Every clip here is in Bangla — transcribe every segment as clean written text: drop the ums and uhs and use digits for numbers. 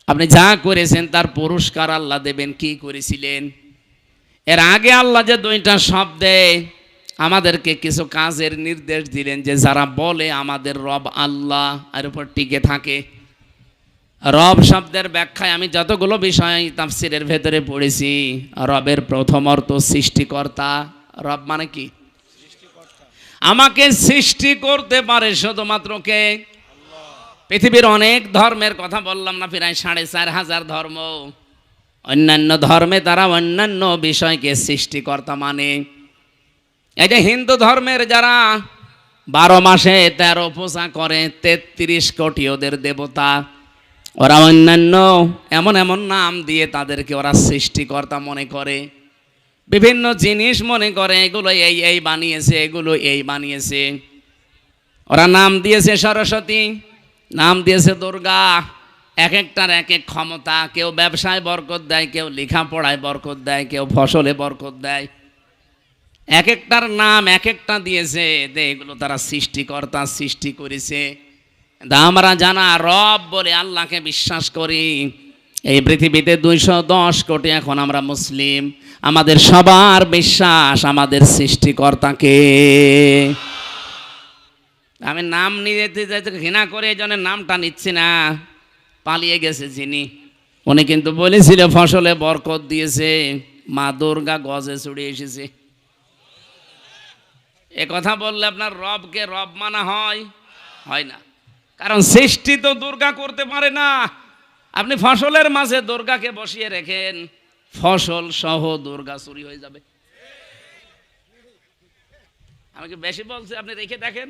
আপনি যা করেছেন তার পুরস্কার আল্লাহ দেবেন। কি করেছিলেন? এর আগে আল্লাহ যে দুইটা শব্দে আমাদেরকে কিছু কাজের নির্দেশ দিলেন, যে যারা বলে আমাদের রব আল্লাহ এর উপর টিকে থাকে। রব শব্দের ব্যাখ্যায় আমি যতগুলো বিষয় তাফসিরের ভেতরে পড়েছি, রবের প্রথম অর্থ সৃষ্টিকর্তা। রব মানে কি? আমাকে সৃষ্টি করতে পারে শুধুমাত্র কে? পৃথিবীর অনেক ধর্মের কথা বললাম না, প্রায় 4,500 ধর্ম। অন্যান্য ধর্মে তারা অন্যান্য বিষয়কে সৃষ্টিকর্তা মানে। এই যে হিন্দু ধর্মের যারা 12 মাসে 13 পূজা করে, 33 কোটি ওদের দেবতা, ওরা অন্যান্য এমন এমন নাম দিয়ে তাদেরকে ওরা সৃষ্টিকর্তা মনে করে। বিভিন্ন জিনিস মনে করে এগুলো এই এই বানিয়েছে, এগুলো এই বানিয়েছে। ওরা নাম দিয়েছে সরস্বতী, নাম দিয়েছে দুর্গা। এক একটার এক এক ক্ষমতা। কেউ ব্যবসায় বরকত দেয়, কেউ লেখাপড়ায় বরকত দেয়, কেউ ফসলে বরকত দেয়। এক একটার নাম এক একটা দিয়েছে, এগুলো তারা সৃষ্টিকর্তা, সৃষ্টি করেছে। আমরা জানা রব বলে আল্লাহকে বিশ্বাস করি। এই পৃথিবীতে 210 কোটি এখন আমরা মুসলিম। আমাদের সবার বিশ্বাস আমাদের সৃষ্টিকর্তাকে। আমি নাম নিতে যাইতে ঘৃণা করে এই জন্য নামটা নিচ্ছি না। পালিয়ে গেছে যিনি, উনি কিন্তু বলেছিল ফসলে বরকত দিয়েছে, মা দুর্গা গজে চড়ে এসেছে। এ কথা বললে আপনার রবকে রব মানা হয়? হয় না। কারণ সৃষ্টি তো দুর্গা করতে পারে না। আপনি ফসলের মাঝে দুর্গাকে বসিয়ে রেখেন, ফসল সহ দুর্গা চুরি হয়ে যাবে। আমাকে বেশি বলছে, আপনি রেখে দেখেন।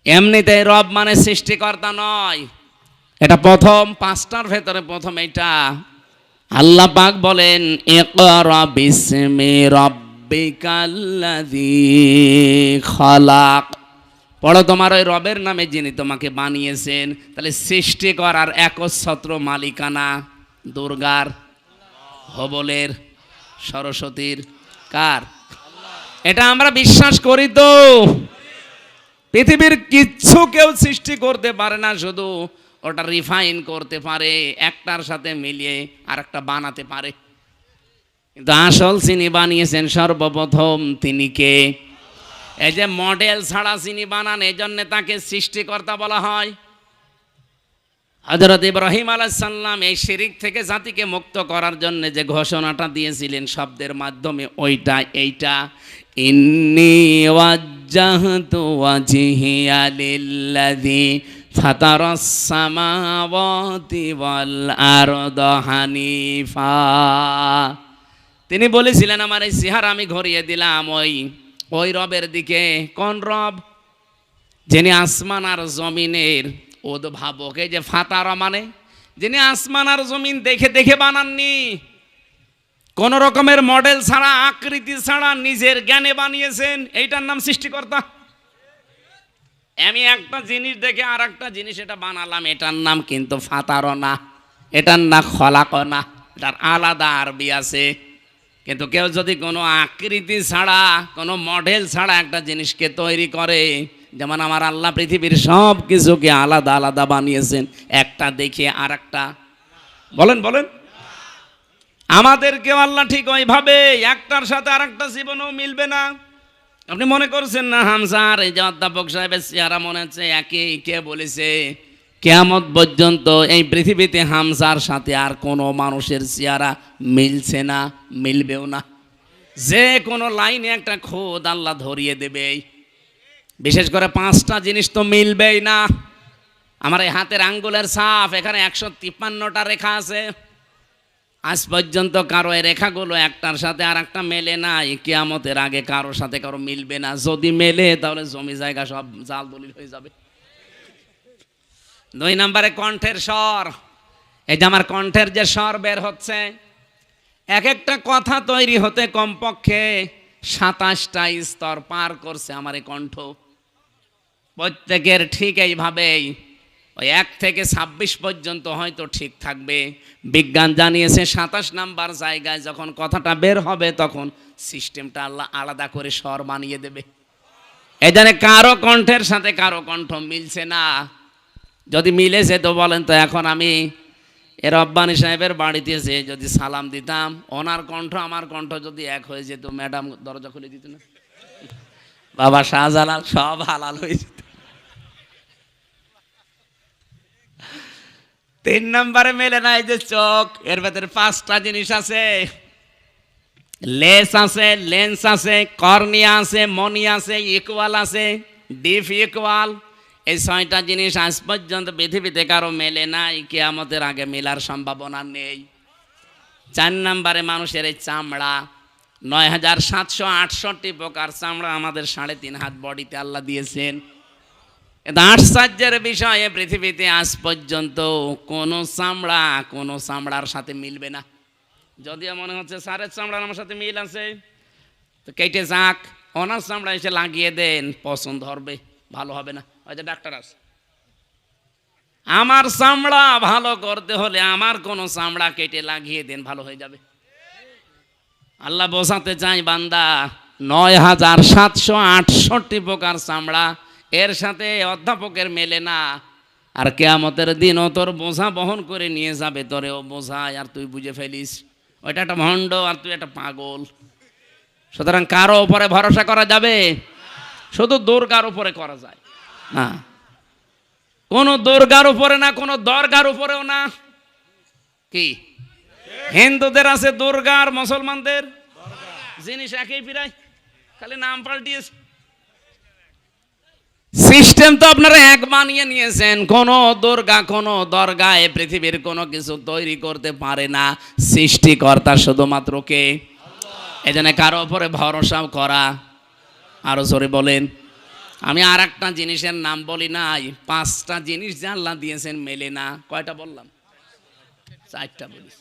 এমনিতে রব মানে সৃষ্টিকর্তা নয়। এটা প্রথম 5টার ভেতরে প্রথম এইটা। আল্লাহ পাক বলেন, ইকরা বিসমি রাব্বিকাল্লাযী খালাক। পড়ো তোমার ওই রবের নামে যিনি তোমাকে বানিয়েছেন। তাহলে সৃষ্টি করার একচ্ছত্র মালিকানা দুর্গার, হবলের, সরস্বতীর, কার? এটা আমরা বিশ্বাস করি। তো পৃথিবীর কিচ্ছু কেউ সৃষ্টি করতে পারে না, শুধু ওটা রিফাইন করতে পারে, একটার সাথে মিলিয়ে আর একটা বানাতে পারে। কিন্তু আসল যিনি বানিয়েছেন সর্বপ্রথম, তিনি কে? এই যে মডেল ছাড়া যিনি বানান, এই জন্য তাকে সৃষ্টিকর্তা বলা হয়। হযরত ইব্রাহিম আলাইহিস সালাম এই শিরিক থেকে জাতিকে মুক্ত করার জন্য যে ঘোষণাটা দিয়েছিলেন শব্দের মাধ্যমে, ওইটা এইটা, ইন্নী ওয়াজ্জাহতু ওয়াজহিয়া লিল্লাযী ফাতারাস সামাওয়াতি ওয়াল আরদা হানিফা। তিনি বলেছিলেন আমার এই চেহারা আমি ঘুরিয়ে দিলাম ওই রবের দিকে। কোন রব? যিনি আসমান আর জমিনের উদ্ভাবক। এই যে ফাতারা মানে যিনি আসমান আর জমিন দেখে দেখে বানাননি, কোন রকমের মডেল ছাড়া, আকৃতি ছাড়া নিজের জ্ঞানে বানিয়েছেন। এইটার নাম সৃষ্টিকর্তা। আমি একটা জিনিস দেখে আর একটা জিনিস এটা বানালাম, এটার নাম কিন্তু ফাতারা না, এটার নাম খলাক না। এটার আলাদা আরবি আছে। কিন্তু কেউ যদি কোনো আকৃতি ছাড়া, কোনো মডেল ছাড়া একটা জিনিসকে তৈরি করে, যেমন আমার আল্লাহ পৃথিবীর সব কিছুকে আলাদা আলাদা বানিয়েছেন, একটা দেখে আর একটা। বলেন বলেন, আমাদেরকেও আল্লাহ ঠিক ওইভাবে একটার সাথে আর একটা জীবনেও মিলবে না। আপনি মনে করছেন না হামজার এই যে অধ্যাপক সাহেবের চেহারা মনে হচ্ছে একই? কে বলেছে? কিয়ামত পর্যন্ত এই পৃথিবীতে হামজার সাথে আর কোনো মানুষের চেহারা মিলছে না, মিলবেও না। যে কোনো লাইনে একটা খোদ আল্লাহ ধরিয়ে দেবে। বিশেষ করে 5টা জিনিস তো মিলবেই না। আমার এই হাতের আঙ্গুলের ছাপ, এখানে 153টা রেখা আছে। আজ পর্যন্ত কারো এই রেখাগুলো একটার সাথে আর একটা মেলে না। কিয়ামতের আগে কারোর সাথে কারো মিলবে না। যদি মেলে তাহলে জমি জায়গা সব জাল দলিল হয়ে যাবে। 2 নম্বরে কণ্ঠের স্বর। এই যে আমার কণ্ঠের যে স্বর বের হচ্ছে, এক একটা কথা তৈরি হতে কমপক্ষে 27টা স্তর পার করছে আমার এই কণ্ঠ। প্রত্যেকের ঠিক এইভাবেই ওই 1 থেকে 26 পর্যন্ত হয়তো ঠিক থাকবে। বিজ্ঞান জানিয়েছে 27 নাম্বার জায়গায় যখন কথাটা বের হবে, তখন সিস্টেমটা আল্লাহ আলাদা করে স্বর বানিয়ে দেবে। এই জন্য কারো কণ্ঠের সাথে কারো কণ্ঠ মিলছে না। যদি মিলেছে তো বলেন তো। এখন আমি এ রব্বানী সাহেবের বাড়িতে এসে যদি সালাম দিতাম, ওনার কণ্ঠ আমার কণ্ঠ যদি এক হয়ে যেত, ম্যাডাম দরজা খুলে দিত না? বাবা শাহজালাল সব হালাল হয়ে যেত। 3 নম্বরে মেলে না এই যে চোখ, এর ভেতরে 5টা জিনিস আছে। লেস আছে, লেন্স আছে, কর্নিয়া আছে, মনি আছে, ইকুয়াল আছে, ডিফ ইকুয়াল। এই 6টা জিনিস আজ পর্যন্ত পৃথিবীতে কারো মেলে নাই, কিয়ামতের আগে মেলার সম্ভাবনা নেই। 4 নম্বরে মানুষের এই চামড়া, ৯৭৬৮ প্রকার চামড়া আমাদের 3.5 হাত বডিতে আল্লাহ দিয়েছেন। এটা আশ্চর্যের বিষয়, পৃথিবীতে আজ পর্যন্ত কোনো চামড়ার সাথে মিলবে না। যদিও মনে হচ্ছে স্যারের চামড়ার আমার সাথে মিল আছে, তো কেটে যাক, ওনার চামড়া এসে লাগিয়ে দেন, পছন্দ হবে, ভালো হবে না। হয়তো ডাক্তার আছে, আমার চামড়া ভালো করতে হলে আমার কোনো চামড়া কেটে লাগিয়ে দেন, ভালো হয়ে যাবে। আল্লাহ বোঝাতে চাই বান্দা ৯৭৬৮ প্রকার চামড়া, এর সাথে অধ্যাপকের মেলে না। আর কিয়ামতের দিন ও তোর বোঝা বহন করে নিয়ে যাবে, তোরে ও বোঝায় আর তুই বুঝে ফেলিস ওইটা একটা ভণ্ড আর তুই একটা পাগল। সুতরাং কারো উপরে ভরসা করা যাবে? শুধু দুর্গার উপরে করা যায় না, কোনো দুর্গার উপরে না, কোনো দরগার উপরেও না। কি হিন্দুদের আছে দুর্গা আর মুসলমানদের জিনিস একই, প্রায় খালি নাম পাল্টিয়েছে। সিস্টেম তো আপনারা এক বানিয়ে নিয়েছেন। কোন দুর্গা, কোন দরগা এ পৃথিবীর কোনো কিছু তৈরি করতে পারে না, সৃষ্টিকর্তা শুধুমাত্র কে? এজন্য কারো উপরে ভরসা করা, আরো জোরে বলেন। আমি আর একটা জিনিসের নাম বলি নাই, 5টা জিনিস যে আল্লাহ দিয়েছেন মেলে না। কয়টা বললাম? 4টা বলিস।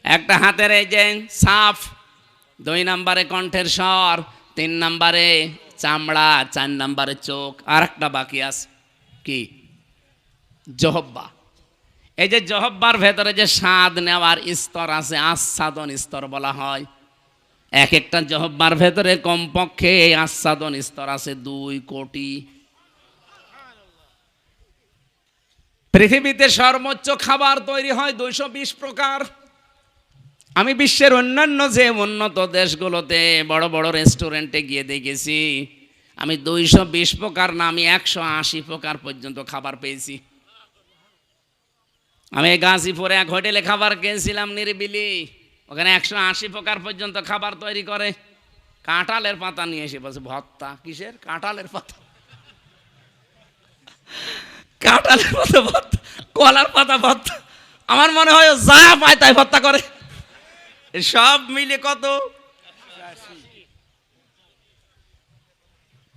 একটা হাতের এই যে সাফ, 2 নম্বরে কণ্ঠের স্বর, 3 নম্বরে চামড়া, 4 নম্বরে চোখ, আর একটা বাকি আছে কি? জহব্বা। এই যে জহব্বার ভেতরে যে স্বাদ নেওয়ার স্তর আছে, আস্বাদন স্তর বলা হয়। এক একটা জহব্বার ভেতরে কমপক্ষে আস্বাদন স্তর আছে 2 কোটি। পৃথিবীতে সর্বোচ্চ খাবার তৈরি হয় 220 প্রকার। আমি বিশ্বের অন্যান্য যে উন্নত দেশগুলোতে বড় বড় রেস্টুরেন্টে গিয়ে দেখেছি, আমি 220 প্রকার না, আমি 180 প্রকার পর্যন্ত খাবার পেয়েছি। আমি গাজীপুরে এক হোটেলে খাবার খেয়েছিলাম নিরিবিলি, ওখানে 180 প্রকার পর্যন্ত খাবার তৈরি করে। কাঁঠালের পাতা নিয়ে এসে বলছে ভর্তা। কিসের? কাঁঠালের পাতা। কাঁঠালের পাতা ভর্তা, কলার পাতা ভর্তা। আমার মনে হয় যা পায় তাই ভর্তা করে। সব মিলে কত?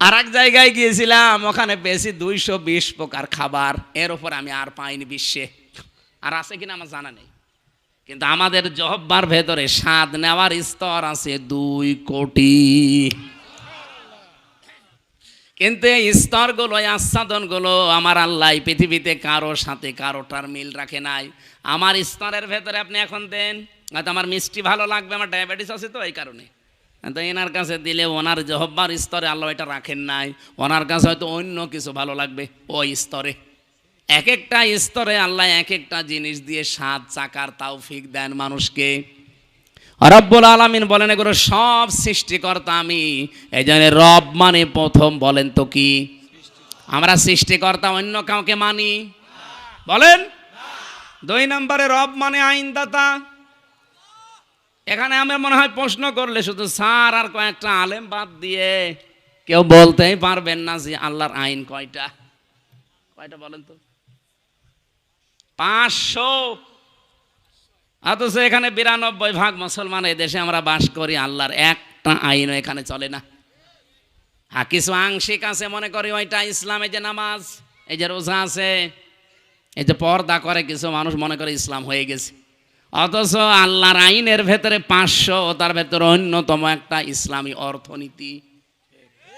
আর এক জায়গায় গিয়েছিলাম, ওখানে পেয়েছি 220 প্রকার খাবার। এর উপর আমি আর পাইনি বিশ্বে। আর আছে কিনা আমার জানা নেই, কিন্তু আমাদের জহব্বার ভেতরে স্বাদ নেওয়ার স্তর আছে 2 কোটি। কিন্তু এই স্তরগুলো, আস্বাদনগুলো আমার আল্লাহ পৃথিবীতে কারো সাথে কারোটার মিল রাখে নাই। আমার স্তরের ভেতরে আপনি এখন দেন, হয়তো আমার মিষ্টি ভালো লাগবে, আমার ডায়াবেটিস আছে তো এই কারণে, তো এনার কাছে দিলে ওনার জহব্বার স্তরে আল্লাহ এটা রাখেন নাই। ওনার কাছে হয়তো অন্য কিছু ভালো লাগবে ওই স্তরে। এক একটা স্তরে আল্লাহ এক একটা জিনিস দিয়ে স্বাদ চাকার তৌফিক দেন মানুষকে। রব্বুল আলামিন বলেন এগুলো সব সৃষ্টিকর্তা আমি। এই জন্য রব মানে প্রথম বলেন তো কি? আমরা সৃষ্টিকর্তা অন্য কাউকে মানি? বলেন। 2 নম্বরে রব মানে আইনদাতা। এখানে আমার মনে হয় প্রশ্ন করলে শুধু স্যার আর কয়েকটা আলেম বাদ দিয়ে কেউ বলতেই পারবেন না যে আল্লাহর আইন কয়টা। কয়টা বলেন তো? 500। অথচ এখানে 92% মুসলমান এই দেশে আমরা বাস করি, আল্লাহর একটা আইনও এখানে চলে না। হ্যাঁ, কিছু আংশিক আছে, মনে করি ওইটা ইসলাম। এই যে নামাজ, এই যে রোজা আছে, এই যে পর্দা করে, কিছু মানুষ মনে করে ইসলাম হয়ে গেছে। অথচ আল্লাহর আইনের ভেতরে 500, তার ভেতরে অন্যতম একটা ইসলামী অর্থনীতি।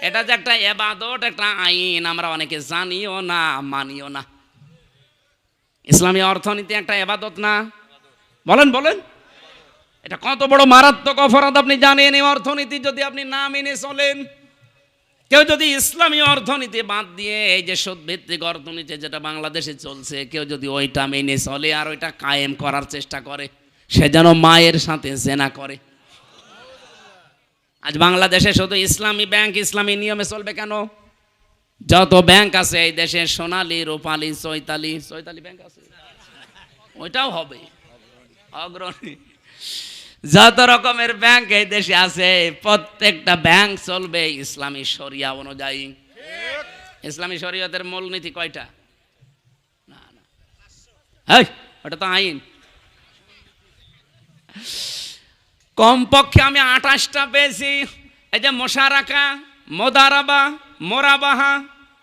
এটা যে একটা ইবাদত, একটা আইন, আমরা অনেকে জানিও না, মানিও না। ইসলামী অর্থনীতি একটা ইবাদত না? বলেন বলেন। এটা কত বড় মারাত্মক অপরাধ আপনি জানেন? এই অর্থনীতি যদি আপনি না মেনে চলেন, কেউ যদি ইসলামী অর্থনীতি বাদ দিয়ে এই যে সুদ ভিত্তিক অর্থনীতি যেটা বাংলাদেশে চলছে, কেউ যদি ওইটা মেনে চলে আর ওইটা কায়েম করার চেষ্টা করে, সে যেন মায়ের সাথে জেনা করে। আজ বাংলাদেশে শুধু ইসলামী ব্যাংক ইসলামী নিয়মে চলবে কেন? যত ব্যাংক আছে এই দেশে, সোনালী, রূপালী, চৈতালি ব্যাংক আছে, ওইটাও হবে অগ্রণী। যত রকমের ব্যাংক এই দেশে আছে, প্রত্যেকটা ব্যাংক চলবে ইসলামী শরিয়া অনুযায়ী। ইসলামী শরিয়তের মূলনীতি কয়টা? না, ওটা তো আইন। কমপক্ষে আমি 28টা পেয়েছি। এই যে মোশারাকা, মোদারাবা, মোরাবাহা,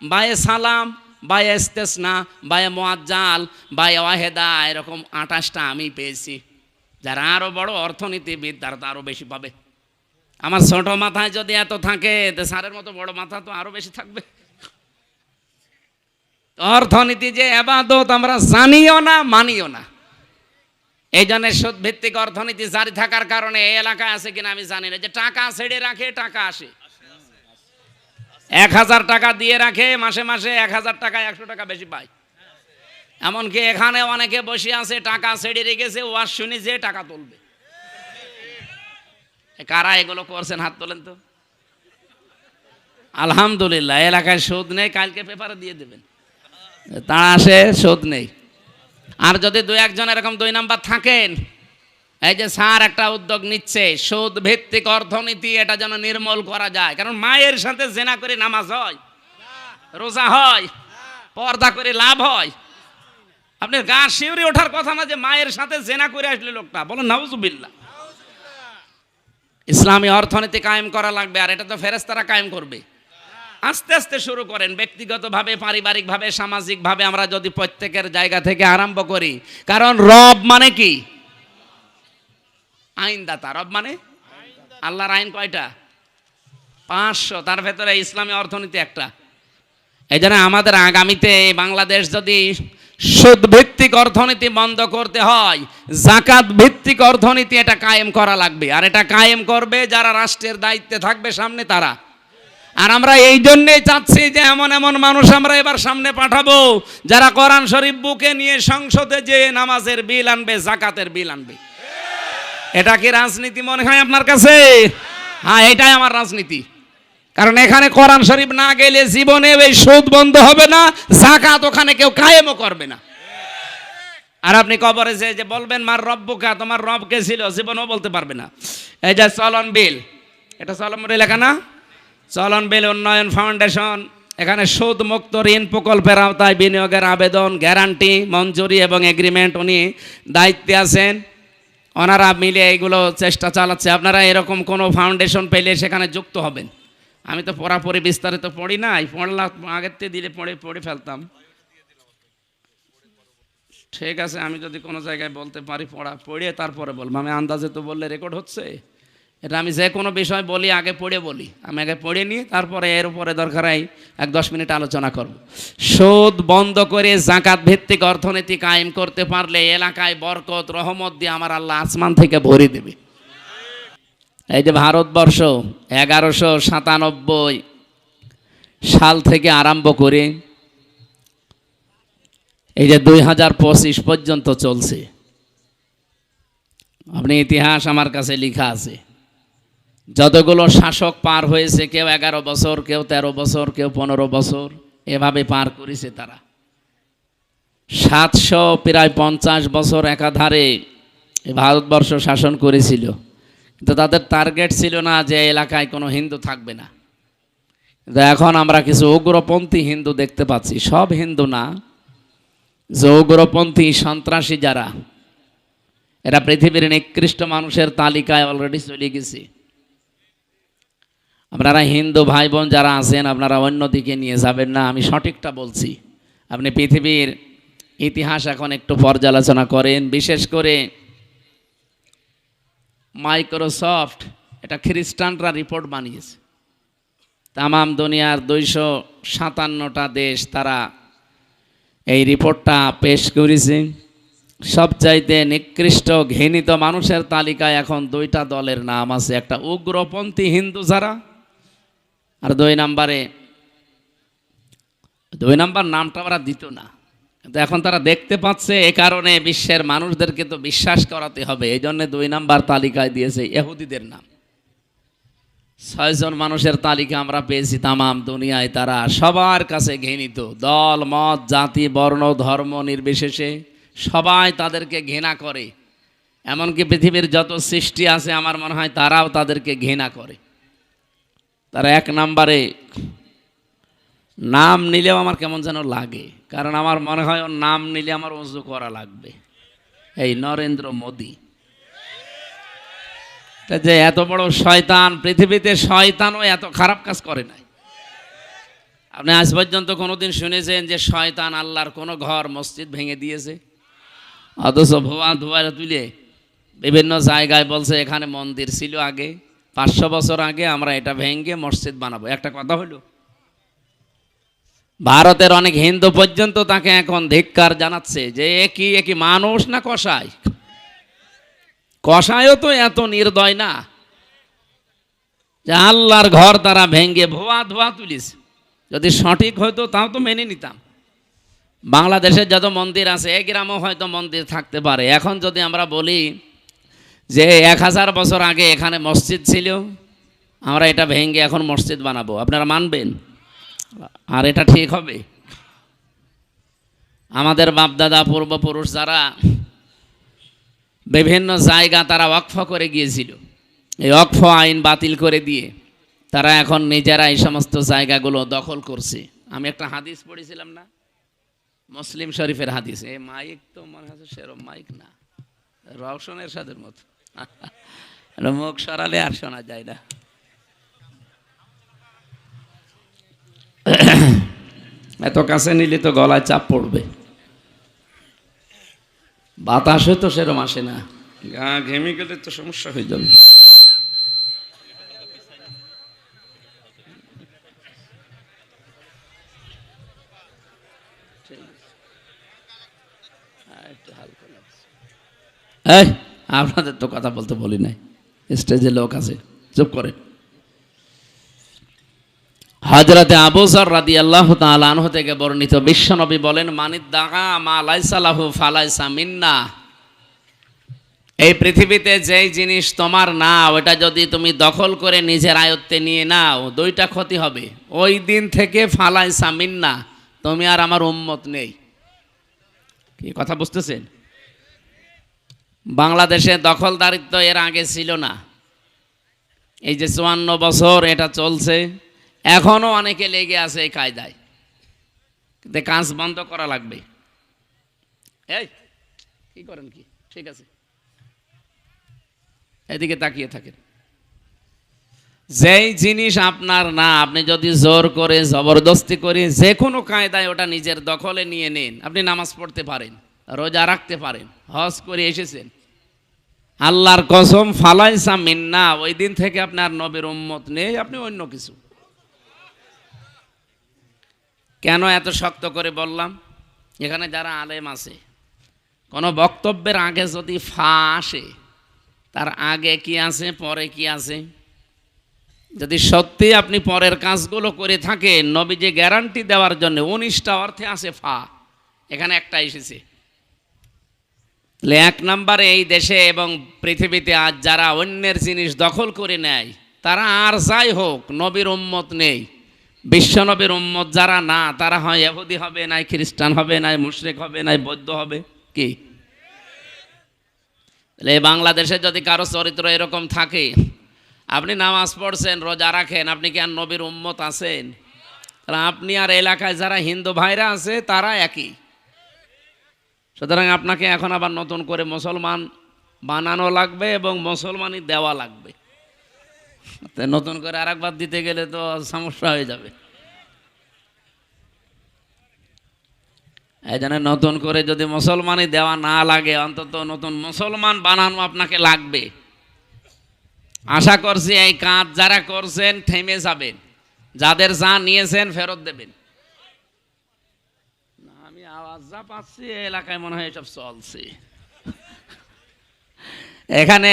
বায়ে সালাম, বায়ে ইস্তেসনা, বায়ে মুআজ্জাল, বায়ে ওয়াহেদা, এরকম 28টা আমি পেয়েছি। যারা আরো বড় অর্থনীতিবিদ তারা তো আরো বেশি পাবে। আমার ছোট মাথায় যদি এত থাকে, স্যারের মতো বড় মাথা তো আরো বেশি থাকবে। অর্থনীতি যে ইবাদত আমরা জানিও না, মানিও না। এই জন্য সুদ ভিত্তিক অর্থনীতি জারি থাকার কারণে এই এলাকায় আছে কিনা আমি জানি না, যে টাকা ছেড়ে রাখে টাকা আসে, 1000 টাকা দিয়ে রাখে, মাসে মাসে 1000 টাকায় 100 টাকা বেশি পায়। এমনকি এখানে অনেকে বসে আছে, টাকা ছেড়ে রেখেছে, ওয়াজ শুনি যে টাকা তুলবে। কারা এগুলো করছেন হাত তোলেন তো। আলহামদুলিল্লাহ, এলাকায় সুদ নেই, কালকে পেপারে দিয়ে দেবেন, তারা আসে সুদ নেই। আর যদি 2-1 এরকম 2 নাম্বার থাকেন, এই যে স্যার একটা উদ্যোগ নিচ্ছে সুদ ভিত্তিক অর্থনীতি, এটা যেন নির্মূল করা যায়। কারণ মায়ের সাথে জেনা করে নামাজ হয়, রোজা হয়, পর্দা করে লাভ হয়। আপনার গা শিউরে ওঠার কথা না যে মায়ের সাথে জেনা করে আসলে লোকটা, বলেন নাউজুবিল্লাহ। ইসলামী অর্থনীতি কায়েম করা লাগবে, আর এটা তো ফেরেশতারা কায়েম করবে। আস্তে আস্তে শুরু করেন, ব্যক্তিগতভাবে, পারিবারিকভাবে, সামাজিকভাবে আমরা যদি প্রত্যেকের জায়গা থেকে আরম্ভ করি। কারণ রব মানে কি? আইনদাতা। রব মানে আল্লাহর আইন কয়টা? 500, তার ভেতরে ইসলামী অর্থনীতি একটা। এই জন্য আমাদের আগামীতে বাংলাদেশ যদি সুদ ভিত্তিক অর্থনীতি বন্ধ করতে হয়, যাকাত ভিত্তিক অর্থনীতি এটা কায়েম করা লাগবে। আর এটা কায়েম করবে যারা রাষ্ট্রের দায়িত্বে থাকবে সামনে, তারা। আর আমরা এই জন্যই চাচ্ছি যে এমন এমন মানুষ আমরা এবার সামনে পাঠাবো যারা কোরআন শরীফ বুকে নিয়ে সংসদে যে নামাজের বিল আনবে, যাকাতের বিল আনবে। এটা কি রাজনীতি মনে হয় আপনার কাছে? হ্যাঁ, এটাই আমার রাজনীতি। কারণ এখানে কোরআন শরীফ না গেলে জীবনে এই সুদ বন্ধ হবে না, যাকাত ওখানে কেউ কায়েমও করবে না। আর আপনি কবরে যে বলবেন মার রব্বুকা, তোমার রব কে ছিল, জীবনেও বলতে পারবে না। এই যে চলন বিল, এটা চলন বিল লেখা না, চলন বিল উন্নয়ন ফাউন্ডেশন, এখানে সুদ মুক্ত ঋণ প্রকল্পের আওতায় বিনিয়োগের আবেদন, গ্যারান্টি, মঞ্জুরি এবং এগ্রিমেন্ট উনি দায়িত্বে আছেন। ওনারা মিলে এইগুলো চেষ্টা চালাচ্ছে। আপনারা এরকম কোনো ফাউন্ডেশন পেলে সেখানে যুক্ত হবেন। আমি তো পড়াপড়ি বিস্তারিত পড়ি নাই, পড়লাম আগের থেকে দিলে পড়ে ফেলতাম। ঠিক আছে, আমি যদি কোনো জায়গায় বলতে পারি পড়ে তারপরে বলবো। আমি আন্দাজে তো বললে রেকর্ড হচ্ছে। এটা আমি যে কোনো বিষয় বলি আগে পড়ে বলি। আমি আগে পড়ে নিই, তারপরে এর উপরে দরকার হয় 1-10 মিনিট আলোচনা করব। সুদ বন্ধ করে যাকাত ভিত্তিক অর্থনীতি কায়েম করতে পারলে এলাকায় বরকত, রহমত দিয়ে আমার আল্লাহ আসমান থেকে ভরে দেবে। এই যে ভারতবর্ষ 1197 সাল থেকে আরম্ভ করে এই যে 2025 পর্যন্ত চলছে, আপনি ইতিহাস আমার কাছে লেখা আছে। যতগুলো শাসক পার হয়েছে, কেউ 11 বছর, কেউ 13 বছর, কেউ 15 বছর, এভাবে পার করেছে তারা। 750 বছর একাধারে ভারতবর্ষ শাসন করেছিল। কিন্তু তাদের টার্গেট ছিল না যে এলাকায় কোনো হিন্দু থাকবে না। কিন্তু এখন আমরা কিছু উগ্রপন্থী হিন্দু দেখতে পাচ্ছি, সব হিন্দু না, যে উগ্রপন্থী সন্ত্রাসী যারা, এরা পৃথিবীর নিকৃষ্ট মানুষের তালিকায় অলরেডি চলে গেছে। আপনারা হিন্দু ভাই বোন যারা আছেন, আপনারা অন্যদিকে নিয়ে যাবেন না, আমি সঠিকটা বলছি। আপনি পৃথিবীর ইতিহাস এখন একটু পর্যালোচনা করেন। বিশেষ করে মাইক্রোসফট, এটা খ্রিস্টানরা রিপোর্ট বানিয়েছে। তামাম দুনিয়ার 257টা দেশ তারা এই রিপোর্টটা পেশ করেছে। সবচাইতে নিকৃষ্ট ঘৃণিত মানুষের তালিকায় এখন 2টা দলের নাম আছে। একটা উগ্রপন্থী হিন্দু যারা, আর দুই নাম্বার নামটা ওরা দিত না, কিন্তু এখন তারা দেখতে পাচ্ছে, এ কারণে বিশ্বের মানুষদেরকে তো বিশ্বাস করাতে হবে, এই জন্য 2 নাম্বার তালিকায় দিয়েছে ইহুদিদের নাম। 6 জন মানুষের তালিকা আমরা পেয়েছি তামাম দুনিয়ায়, তারা সবার কাছে ঘৃণিত, দল মত জাতি বর্ণ ধর্ম নির্বিশেষে সবাই তাদেরকে ঘৃণা করে। এমনকি পৃথিবীর যত সৃষ্টি আছে আমার মনে হয় তারাও তাদেরকে ঘৃণা করে। তারা 1 নাম্বারে, নাম নিলেও আমার কেমন যেন লাগে, কারণ আমার মনে হয় ওর নাম নিলে আমার ওযু করা লাগবে, এই নরেন্দ্র মোদি। তা যে এত বড় শয়তান, পৃথিবীতে শয়তানও এত খারাপ কাজ করে নাই। আপনি আজ পর্যন্ত কোনোদিন শুনেছেন যে শয়তান আল্লাহর কোনো ঘর মসজিদ ভেঙে দিয়েছে? অথচ ভুয়া ধোয়া তুলে বিভিন্ন জায়গায় বলছে এখানে মন্দির ছিল আগে, 500 বছর আগে, আমরা এটা ভেঙে মসজিদ বানাবো। একটা কথা হলো, ভারতের অনেক হিন্দু পর্যন্ত তাকে এখন ধিক্কার জানাচ্ছে যে একই মানুষ না কসাই। কসাইও তো এত নির্দয় না যে আল্লাহর ঘর তারা ভেঙে ভুয়া ধোয়া তুলিস। যদি সঠিক হয়তো তাও তো মেনে নিতাম। বাংলাদেশের যত মন্দির আছে, এই গ্রামও হয়তো মন্দির থাকতে পারে। এখন যদি আমরা বলি যে 1000 বছর আগে এখানে মসজিদ ছিল, আমরা এটা ভেঙে এখন মসজিদ বানাবো, আপনারা মানবেন? আর এটা ঠিক হবে? আমাদের বাপদাদা পূর্বপুরুষ যারা বিভিন্ন জায়গা তারা ওয়াকফ করে গিয়েছিল, এই ওয়াকফ আইন বাতিল করে দিয়ে তারা এখন নিজেরা এই সমস্ত জায়গাগুলো দখল করছে। আমি একটা হাদিস পড়েছিলাম না, মুসলিম শরীফের হাদিস। এই মাইক তো মনে হচ্ছে সেরকম মাইক না, রওশনের সাদের মতো, মুখ সরালে আর শোনা যায় না। এত কাছে নিলে তো গলায় চাপ পড়বে। বাতাসে তো সেরকম আসে না, গা ঘেমে গেলে তো সমস্যা হয়ে যাবে। এই আপনাদের তো কথা বলতে বলি নাই, স্টেজে লোক আছে, চুপ করে। হযরতে আবু যর রাদিয়াল্লাহু তাআলা আনহু থেকে বর্ণিত, বিশ্বনবী বলেন, মানিদ্দাগা মা লাইসা লাহু ফালাইসা মিন্না। এই পৃথিবীতে যেই জিনিস তোমার না, ওটা যদি তুমি দখল করে নিজের আয়ত্তে নিয়ে নাও, 2টা ক্ষতি হবে। ওই দিন থেকে ফালাইসা মিন্না, তুমি আর আমার উম্মত নেই। কি কথা বুঝতেছেন? বাংলাদেশে দখলদারিত্ব এর আগে ছিল না। এই যে 54 বছর এটা চলছে, এখনো অনেকে লেগে আছে এই কায়দায়, কিন্তু কাজ বন্ধ করা লাগবে। এই কি করেন কি? ঠিক আছে, এদিকে তাকিয়ে থাকেন। যেই জিনিস আপনার না, আপনি যদি জোর করে জবরদস্তি করে যে কোনো কায়দায় ওটা নিজের দখলে নিয়ে নেন, আপনি নামাজ পড়তে পারেন, রোজা রাখতে পারেন, হজ করে এসেছেন, আল্লাহর কসম ফালাইসা মিন্না, ওই দিন থেকে আপনার নবীর উম্মত নেই, আপনি অন্য কিছু। কেন এত শক্ত করে বললাম? এখানে যারা আলেম আছে, কোনো বক্তব্যের আগে যদি ফা আসে, তার আগে কি আছে পরে কি আছে, যদি সত্যি আপনি পরের কাজগুলো করে থাকেন, নবী যে গ্যারান্টি দেওয়ার জন্য 19টা অর্থে আছে ফা, এখানে একটা এসেছে। 1 নম্বরে এই দেশে এবং পৃথিবীতে আজ যারা অন্যের জিনিস দখল করে নেয়, তারা আর যাই হোক নবীর উম্মত নেই। বিশ্ব নবীর উম্মত যারা না, তারা হয় ইহুদি হবে, নাই খ্রিস্টান হবে, নাই মুশরিক হবে, নাই বৌদ্ধ হবে। কি এই বাংলাদেশে যদি কারো চরিত্র এরকম থাকে, আপনি নামাজ পড়ছেন, রোজা রাখেন, আপনি কি আর নবীর উম্মত আছেন? তাহলে আপনি আর এলাকায় যারা হিন্দু ভাইরা আছে তারা একই। সুতরাং আপনাকে এখন আবার নতুন করে মুসলমান বানানো লাগবে এবং মুসলমানই দেওয়া লাগবে। নতুন করে আর একবার দিতে গেলে তো সমস্যা হয়ে যাবে। এই জন্য নতুন করে যদি মুসলমানই দেওয়া না লাগে, অন্তত নতুন মুসলমান বানানো আপনাকে লাগবে। আশা করছি এই কাজ যারা করছেন থেমে যাবেন, যাদের যা নিয়েছেন ফেরত দেবেন। আমি আওয়াজ যা পাচ্ছি এলাকায় মনে হয় এসব চলছে। এখানে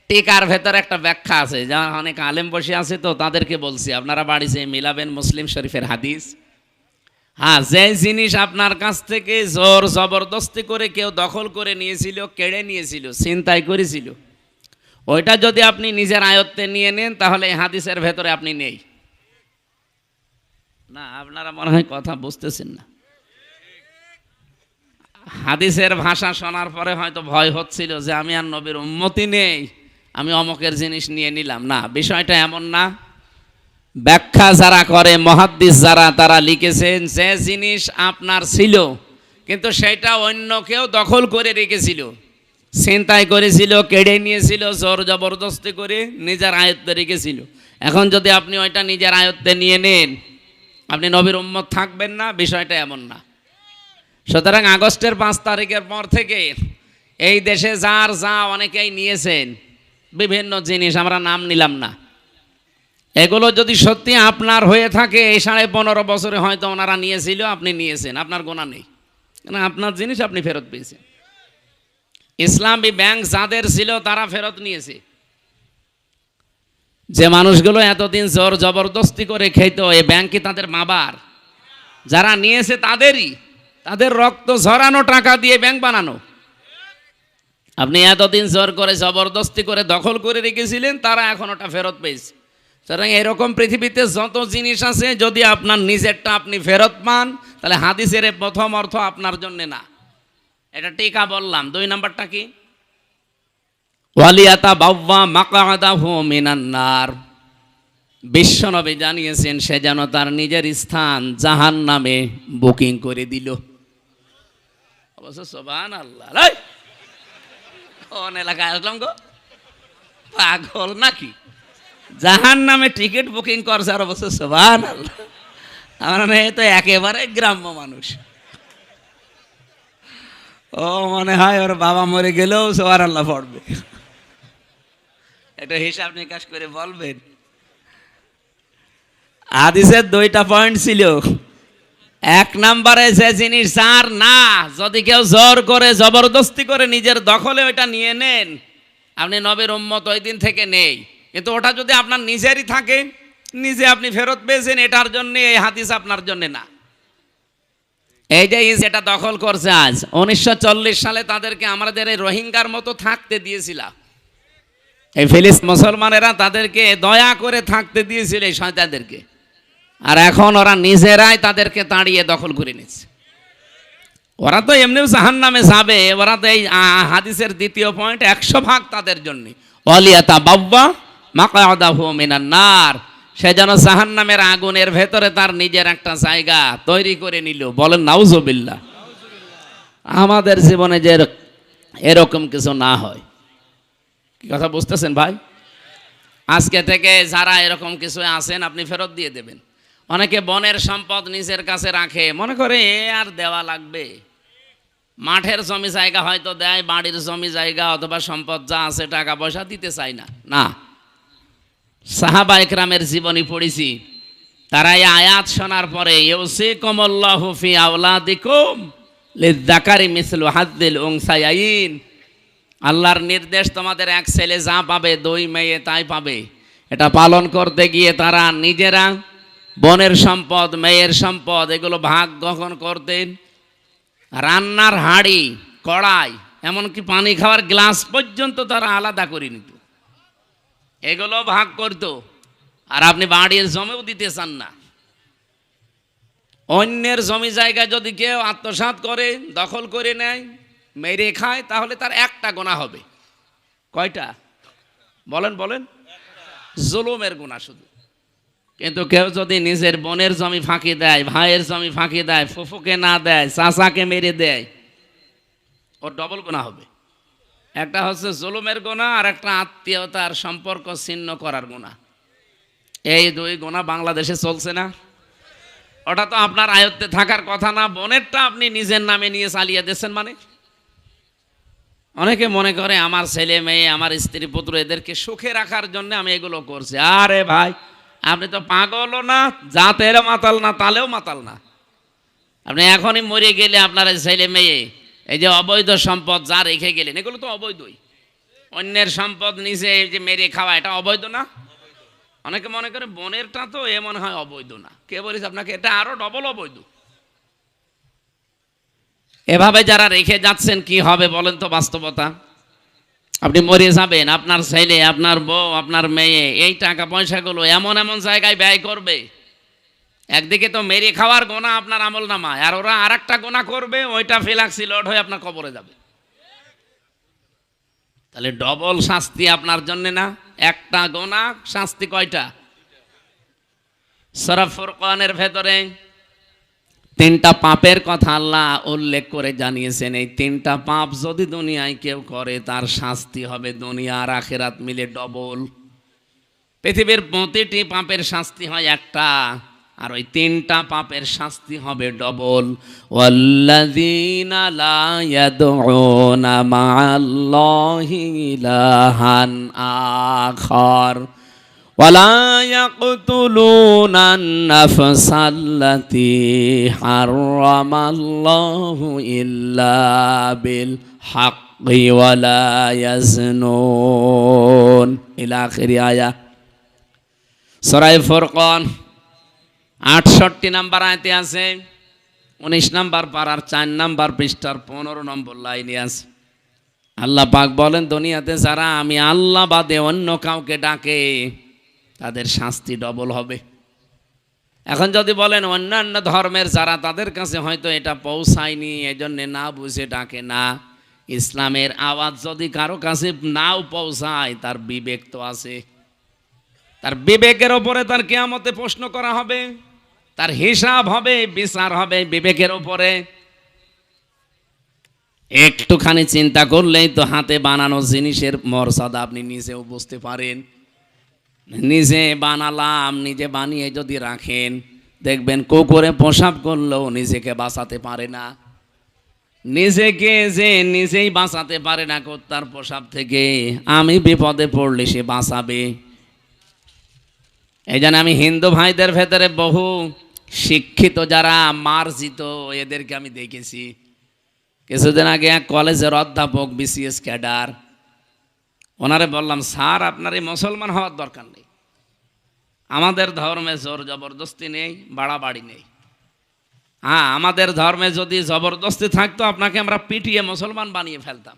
টিকার ভেতর একটা ব্যাখ্যা আছে, যা অনেক আলেম বসে আছে তো তাদেরকে বলছি, আপনারা বাড়িতে মিলাবেন মুসলিম শরীফের হাদিস। হ্যাঁ, যে জিনিস আপনার কাছ থেকে জোর জবরদস্তি করে কেউ দখল করে নিয়েছিল, কেড়ে নিয়েছিল, ছিনতাই করেছিল, ওইটা যদি আপনি নিজের আয়ত্তে নিয়ে নেন তাহলে এই হাদিসের ভেতরে আপনি নেই। না, আপনারা মনে হয় কথা বুঝতেছেন না। হাদিসের ভাষা শোনার পরে হয়তো ভয় হচ্ছিল যে আমি আর নবীর উম্মতি নেই, আমি অমকের জিনিস নিয়ে নিলাম। না, বিষয়টা এমন না। ব্যাখ্যা যারা করে, মুহাদ্দিস যারা, তারা লিখেছেন যে জিনিস আপনার ছিল কিন্তু সেটা অন্য কেউ দখল করে রেখেছিল, ছিনতাই করেছিল, কেড়ে নিয়েছিল, জোর জবরদস্তি করে নিজের আয়ত্তে রেখেছিল। এখন যদি আপনি ওইটা নিজের আয়ত্তে নিয়ে নেন, আপনি নবীর উম্মত থাকবেন না, বিষয়টা এমন না। সুতরাং আগস্টের 5 তারিখের পর থেকে এই দেশে যার যা অনেকেই নিয়েছেন বিভিন্ন জিনিস, আমরা নাম নিলাম না, এগুলো যদি সত্যি আপনার হয়ে থাকে, এই 15.5 বছরে হয়তো ওনারা নিয়েছিল, আপনি নিয়েছেন, আপনার গোনা নেই, কারণ আপনার জিনিস আপনি ফেরত পেয়েছেন। ইসলামী ব্যাংক যাদের ছিল তারা ফেরত নিয়েছে। যে মানুষগুলো এতদিন জোর জবরদস্তি করে খেত, এই ব্যাংক কি তাদের মাবার? যারা নিয়েছে তাদেরই, তাদের রক্ত ঝরানো টাকা দিয়ে ব্যাংক বানানো। আপনি এতদিন জোর করে জবরদস্তি করে দখল করে রেখেছিলেন, তারা এখন ওটা ফেরত পেয়েছে। সুতরাং এরকম পৃথিবীতে যত জিনিস আছে, যদি আপনার নিজেরটা আপনি ফেরত পান, তাহলে হাদিসের প্রথম অর্থ আপনার জন্য না। এটা টিকা বললাম। 2 নাম্বারটা কি? ওয়ালিয়াতা বাওয়া মাকআদাহু মিনান নার। বিশ্বনবী জানিয়েছেন সে যেন তার নিজের স্থান জাহান্নামে বুকিং করে দিল। অবশ্য সুবহানাল্লাহ, কোন এলাকায় আসলাম গো, পাগল নাকি? জাহান্নামে টিকিট বুকিং করছে, আর অবশ্য সুবহানাল্লাহ। আমার মেয়ে তো একেবারে গ্রাম্য মানুষ, ও মনে হয় ওর বাবা মরে গেলেও সুবহানাল্লাহ পড়বে। এটা হিসাব নিকাশ করে বলবেন। হাদিসের 2টা পয়েন্ট ছিল। 1 নম্বরে যে জিনিস যার না, যদি কেউ জোর করে জবরদস্তি করে নিজের দখলে ওইটা নিয়ে নেন, আপনি নবীর উম্মত ওই দিন থেকে নেই। কিন্তু ওটা যদি আপনার নিজেরই থাকে, নিজে আপনি ফেরত পেয়েছেন, এটার জন্য এই হাদিস আপনার জন্য না। এই যে যেটা দখল করছে আজ, 1940 সালে তাদেরকে আমাদের এই রোহিঙ্গার মতো থাকতে দিয়েছিলাম। এই ফিলিস্তিন মুসলমানেরা তাদেরকে দয়া করে থাকতে দিয়েছিল এই শয়তানদেরকে, আর এখন ওরা নিজেরাই তাদেরকে তাড়িয়ে দখল করে নিচ্ছে। ওরা তো এমনিও জাহান্নামে যাবে। ওরা তো এই হাদিসের 2য় পয়েন্ট 100% তাদের জন্য। ওয়ালিয়াতা বাওয়া মাকআদাহু মিনান নার, সে যেন জাহান্নামের আগুনের ভেতরে তার নিজের একটা জায়গা তৈরি করে নিল। বলেন নাউজুবিল্লাহ। আমাদের জীবনে যে এরকম কিছু না হয়, কি কথা বুঝতেছেন ভাই? আজকে থেকে যারা এরকম কিছু আছেন, আপনি ফেরত দিয়ে দেবেন। অনেকে বনের সম্পদ নিজের কাছে রাখে, মনে করে এ আর দেওয়া লাগবে। মাঠের জমি জায়গা হয়তো দেয়, বাড়ির জমি জায়গা অথবা সম্পদ যা আছে টাকা পয়সা দিতে চায় না। না, সাহাবা ইকরামের জীবনী পড়েছি, তারা এই আয়াত শোনার পরে ইউসিকুমুল্লাহু ফি আওলাদিকুম লিযযাকারি মিসলু হাজ্জিল উনসায়াইন, আল্লাহর নির্দেশ, তোমাদের এক ছেলে যা পাবে 2 মেয়ে তাই পাবে। এটা পালন করতে গিয়ে তারা নিজেরা বনের সম্পদ, মেয়ের সম্পদ এগুলো ভাগ গ্রহণ করতেন। রান্নার হাঁড়ি, কড়াই, এমনকি পানি খাওয়ার গ্লাস পর্যন্ত তারা আলাদা করে নিত, এগুলো ভাগ করত। আর আপনি বাড়ির জমিও দিতে চান না। অন্যের জমি জায়গা যদি কেউ আত্মসাৎ করে, দখল করে নেয়, মেরে খায়, তাহলে তার একটা গুনাহ হবে। কয়টা? বলেন বলেন। জুলুমের গুনাহ শুধু। কিন্তু কেউ যদি নিজের বোনের জমি ফাঁকি দেয়, ভাইয়ের জমি ফাঁকি দেয়, ফুফুকে না দেয়, চাচাকে মেরে দেয়, ওর ডবল গুনাহ হবে। একটা হচ্ছে জুলুমের গুনাহ, আর একটা আত্মীয়তার সম্পর্ক ছিন্ন করার গুনাহ। এই 2 গুনাহ বাংলাদেশে চলছে না। ওটা তো আপনার আয়ত্তে থাকার কথা না, বোনেরটা আপনি নিজের নামে নিয়ে চালিয়ে দিচ্ছেন। মানে অনেকে মনে করে আমার ছেলে মেয়ে, আমার স্ত্রী পুত্র, এদেরকে সুখে রাখার জন্য আমি এগুলো করছি। আরে ভাই, আপনি তো পাগলও না, জাতের মাতাল না, তালেও মাতাল না। আপনি এখনই মরে গেলে আপনার ছেলে মেয়ে এই যে অবৈধ সম্পদ যা রেখে গেলেন, এগুলো তো অবৈধই। অন্যের সম্পদ নিজে এই যে মেরে খাওয়া এটা অবৈধ না? অনেকে মনে করে বোনেরটা তো এ মনে হয় অবৈধ না। কে বলিস আপনাকে? এটা আরো ডবল অবৈধ। এভাবে যারা রেখে যাচ্ছেন কি হবে বলেন তো? বাস্তবতা, আপনি মরে যাবেন, আপনার ছেলে, আপনার বউ, আপনার মেয়ে এই টাকা পয়সাগুলো এমন এমন জায়গায় ব্যয় করবে, একদিকে তো মেরে খাওয়ার গোনা আপনার আমল নামায়, আর ওরা আর একটা গোনা করবে, ওইটা ফেলাক্সি লোড হয়ে আপনার কবরে যাবে। তাহলে ডবল শাস্তি আপনার জন্য না? একটা গোনা শাস্তি কয়টা? সূরা ফুরকানের ভেতরে তিনটা পাপের কথা আল্লাহ উল্লেখ করে জানিয়েছেন। এই তিনটা পাপ যদি দুনিয়ায় কেউ করে তার শাস্তি হবে দুনিয়া আর আখিরাত মিলে ডবল। পৃথিবীর প্রতিটি পাপের শাস্তি হয় একটা, আর ওই তিনটা পাপের শাস্তি হবে ডবল। ওয়াল্লাযীনা লা ইয়াদউনা মা'আল্লাহি ইলাহান আখার ওয়ালা ইয়াকতুলুনান নাফসাল্লাতী হারামাল্লাহু ইল্লা বিল হাক্কি ওয়ালা ইয়াজনুন ইলা আখির আয়াত। সূরা ফুরকান 68 নম্বর আয়াতে আছে, 19 নম্বর পারার 4 নম্বর পৃষ্ঠার 15 নম্বর লাইনে আছে। আল্লাহ পাক বলেন, দুনিয়াতে যারা আমি আল্লাহ বাদে অন্য কাউকে ডাকে তাদের শাস্তি ডবল হবে। এখন যদি বলেন অন্যান্য ধর্মের যারা, তাদের কাছে হয়তো এটা পৌঁছায়নি এজন্য না বুঝে ডাকে না। ইসলামের আওয়াজ যদি কারো কাছে নাও পৌঁছায়, তার বিবেক তো আছে। তার বিবেকের ওপরে তার কিয়ামতে প্রশ্ন করা হবে, তার হিসাব হবে, বিচার হবে বিবেকের ওপরে। একটুখানি চিন্তা করলেই তো হাতে বানানো জিনিসের মর্যাদা আপনি নিজেও বুঝতে পারেন। নিজে বানালাম, নিজে বানিয়ে যদি রাখেন, দেখবেন কুকুরে প্রসাব করলেও নিজেকে বাঁচাতে পারে না। নিজেকে যে নিজেই বাঁচাতে পারে না কুত্তার প্রসাব থেকে, আমি বিপদে পড়লে সে বাঁচাবে। এই জন্য আমি হিন্দু ভাইদের ভেতরে বহু শিক্ষিত যারা মার্জিত, এদেরকে আমি দেখেছি। কিছুদিন আগে এক কলেজের অধ্যাপক, বিসিএস ক্যাডার, ওনারে বললাম, স্যার আপনার এই মুসলমান হওয়ার দরকার নেই, আমাদের ধর্মে জোর জবরদস্তি নেই, বাড়াবাড়ি নেই। হ্যাঁ, আমাদের ধর্মে যদি জবরদস্তি থাকতো আপনাকে আমরা পিটিয়ে মুসলমান বানিয়ে ফেলতাম।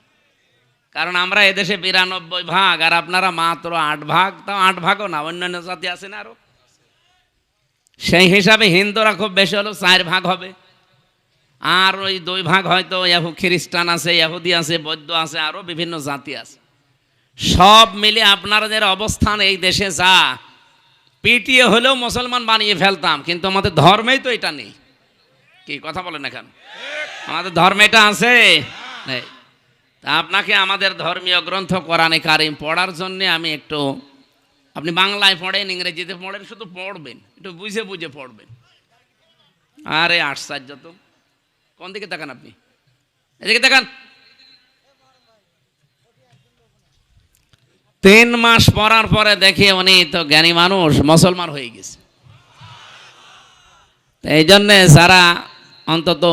কারণ আমরা এদেশে 92 ভাগ, আর আপনারা মাত্র 8 ভাগ। তাও 8 ভাগও না, অন্যান্য জাতি আছে না আরো। সেই হিসাবে হিন্দুরা খুব বেশি হলো 4 ভাগ হবে, আর ওই 2 ভাগ হয়তো খ্রিস্টান আছে, ইহুদি আছে, বৌদ্ধ আছে, আরো বিভিন্ন জাতি আছে। সব মিলে আপনাদের অবস্থান এই দেশে যা, পিটিয়ে হলেও মুসলমান বানিয়ে ফেলতাম। কিন্তু আমাদের ধর্মেই তো এটা নেই। কি কথা বলেন না কেন? আমাদের ধর্মে এটা আছে নেই। তা আপনাকে আমাদের ধর্মীয় গ্রন্থ কোরআনে কারিম পড়ার জন্যে আমি একটু, আপনি বাংলায় পড়েন, ইংরেজিতে পড়েন, শুধু পড়বেন, একটু বুঝে বুঝে পড়বেন। আরে আশ্চর্য তো! কোন দিকে তাকান আপনি? এদিকে তাকান। 3 মাস পড়ার পরে দেখে উনি তো জ্ঞানী মানুষ, মুসলমান হয়ে গেছে। এই জন্যে যারা অন্তত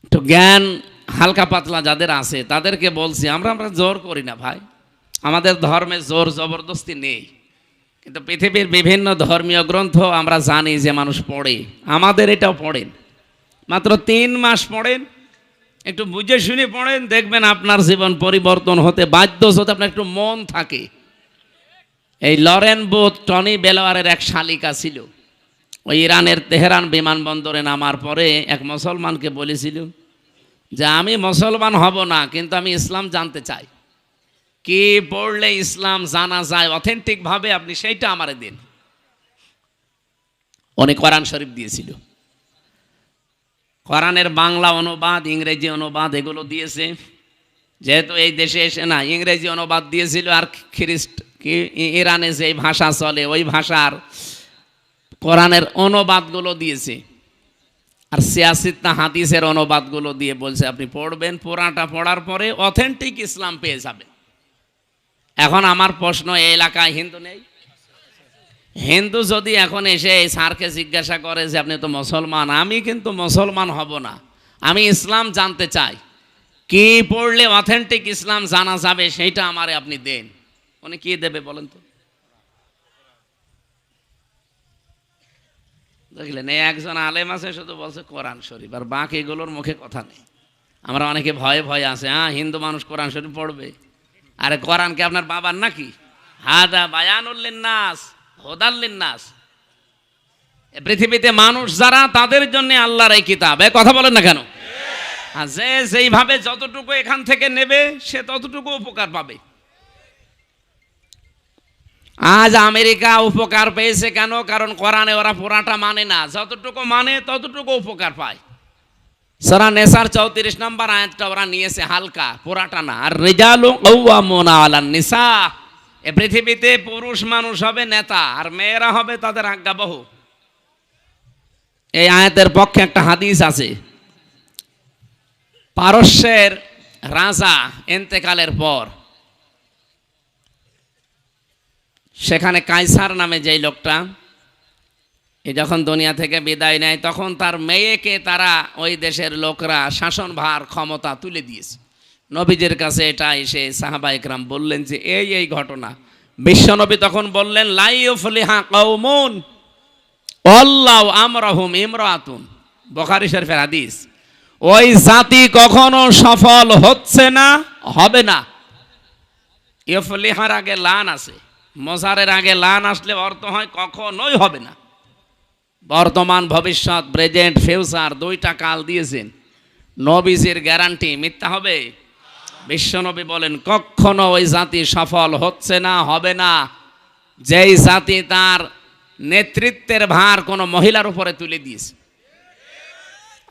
একটু জ্ঞান হালকা পাতলা যাদের আছে, তাদেরকে বলছি, আমরা জোর করি না ভাই, আমাদের ধর্মে জোর জবরদস্তি নেই। কিন্তু পৃথিবীর বিভিন্ন ধর্মীয় গ্রন্থ আমরা জানি যে মানুষ পড়ে, আমাদের এটাও পড়েন। মাত্র 3 মাস পড়েন, একটু বুঝে শুনে পড়েন, দেখবেন আপনার জীবন পরিবর্তন হতে বাধ্য, যদি আপনার একটু মন থাকে। এই লরেন বুথ টনি বেলোয়ারের এক শালিকা ছিল। ওই ইরানের তেহরান বিমানবন্দরে নামার পরে এক মুসলমানকে বলেছিল যে আমি মুসলমান হব না, কিন্তু আমি ইসলাম জানতে চাই। কি পড়লে ইসলাম জানা যায় অথেন্টিক ভাবে, আপনি সেইটা আমারে দিন। অনেক কোরআন শরীফ দিয়েছিল, কোরআনের বাংলা অনুবাদ, ইংরেজি অনুবাদ এগুলো দিয়েছে। যেহেতু এই দেশে এসে না, ইংরেজি অনুবাদ দিয়েছিল, আর ইরানে যে ভাষা চলে ওই ভাষার কোরআনের অনুবাদগুলো দিয়েছে, আর সিয়াসিত্তা হাদিসের অনুবাদগুলো দিয়ে বলছে আপনি পড়বেন, পুরাটা পড়ার পরে অথেন্টিক ইসলাম পেয়ে যাবেন। এখন আমার প্রশ্ন, এই এলাকায় হিন্দু নেই? হিন্দু যদি এখন এসে এই স্যারকে জিজ্ঞাসা করে যে আপনি তো মুসলমান, আমি কিন্তু মুসলমান হব না, আমি ইসলাম জানতে চাই, কি পড়লে অথেন্টিক ইসলাম জানা যাবে সেইটা আমারে আপনি দেন। উনি কি দেবে বলেন তো? দেখলেন, এই একজন আলেম আছে শুধু বলছে কোরআন শরীফ, আর বাকিগুলোর মুখে কথা নেই। আমরা অনেকে ভয়ে ভয়ে আছে, হ্যাঁ হিন্দু মানুষ কোরআন শরীফ পড়বে। আরে কোরআন কি আপনার বাবার নাকি? হাদা বায়ানুল লিন্নাস হুদাল লিন্নাস। পৃথিবীতে মানুষ যারা, তাদের জন্য আল্লাহর এই কিতাব। এই কথা বলেন না কেন? আর যে যেইভাবে যতটুকু এখান থেকে নেবে সে ততটুকু উপকার পাবে। আজ আমেরিকা উপকার পেয়েছে কেন? কারণ কোরআনে ওরা পুরাটা মানে না, যতটুকু মানে ততটুকু উপকার পায়। সূরা নেসার 34 নম্বর আয়াতটা ওরা নিয়েছে হালকা, পুরাটা না। আর রিজালু কাওয়ামুনা আলান নিসা, এই পৃথিবীতে পুরুষ মানুষ হবে নেতা আর মেয়েরা হবে তাদের আজ্ঞাবহ। এই আয়াতের পক্ষে একটা হাদিস আছে। পারস্যের রাজা ইন্তেকালের পর সেখানে কাইসার নামে যেই লোকটা যখন দুনিয়া থেকে বিদায় নেয়, তখন তার মেয়েকে তারা ওই দেশের লোকরা শাসনভার ক্ষমতা তুলে দিয়েছে। নবীজির কাছে এটা এসে সাহাবা ইকরাম বললেন যে এই ঘটনা। বিশ্বনবী তখন বললেন, লা ইউফলিহা কওমুন আল্লাহু আমরাহুম ইমরাতুন, বুখারী শরীফের হাদিস। ওই জাতি কখনো সফল হচ্ছে না, হবে না। ইউফলিহার আগে লান আছে, মজারের আগে লান আসলে অর্থ হয় কখনোই হবে না। বর্তমান, ভবিষ্যৎ, প্রেজেন্ট, ফিউচার দুইটা কাল দিয়েছেন। নবীজির গ্যারান্টি মিথ্যা হবে? বিশ্বনবী বলেন কখনো ওই জাতি সফল হচ্ছে না, হবে না, যেই জাতি তার নেতৃত্বের ভার কোনো মহিলার উপরে তুলে দিয়েছে।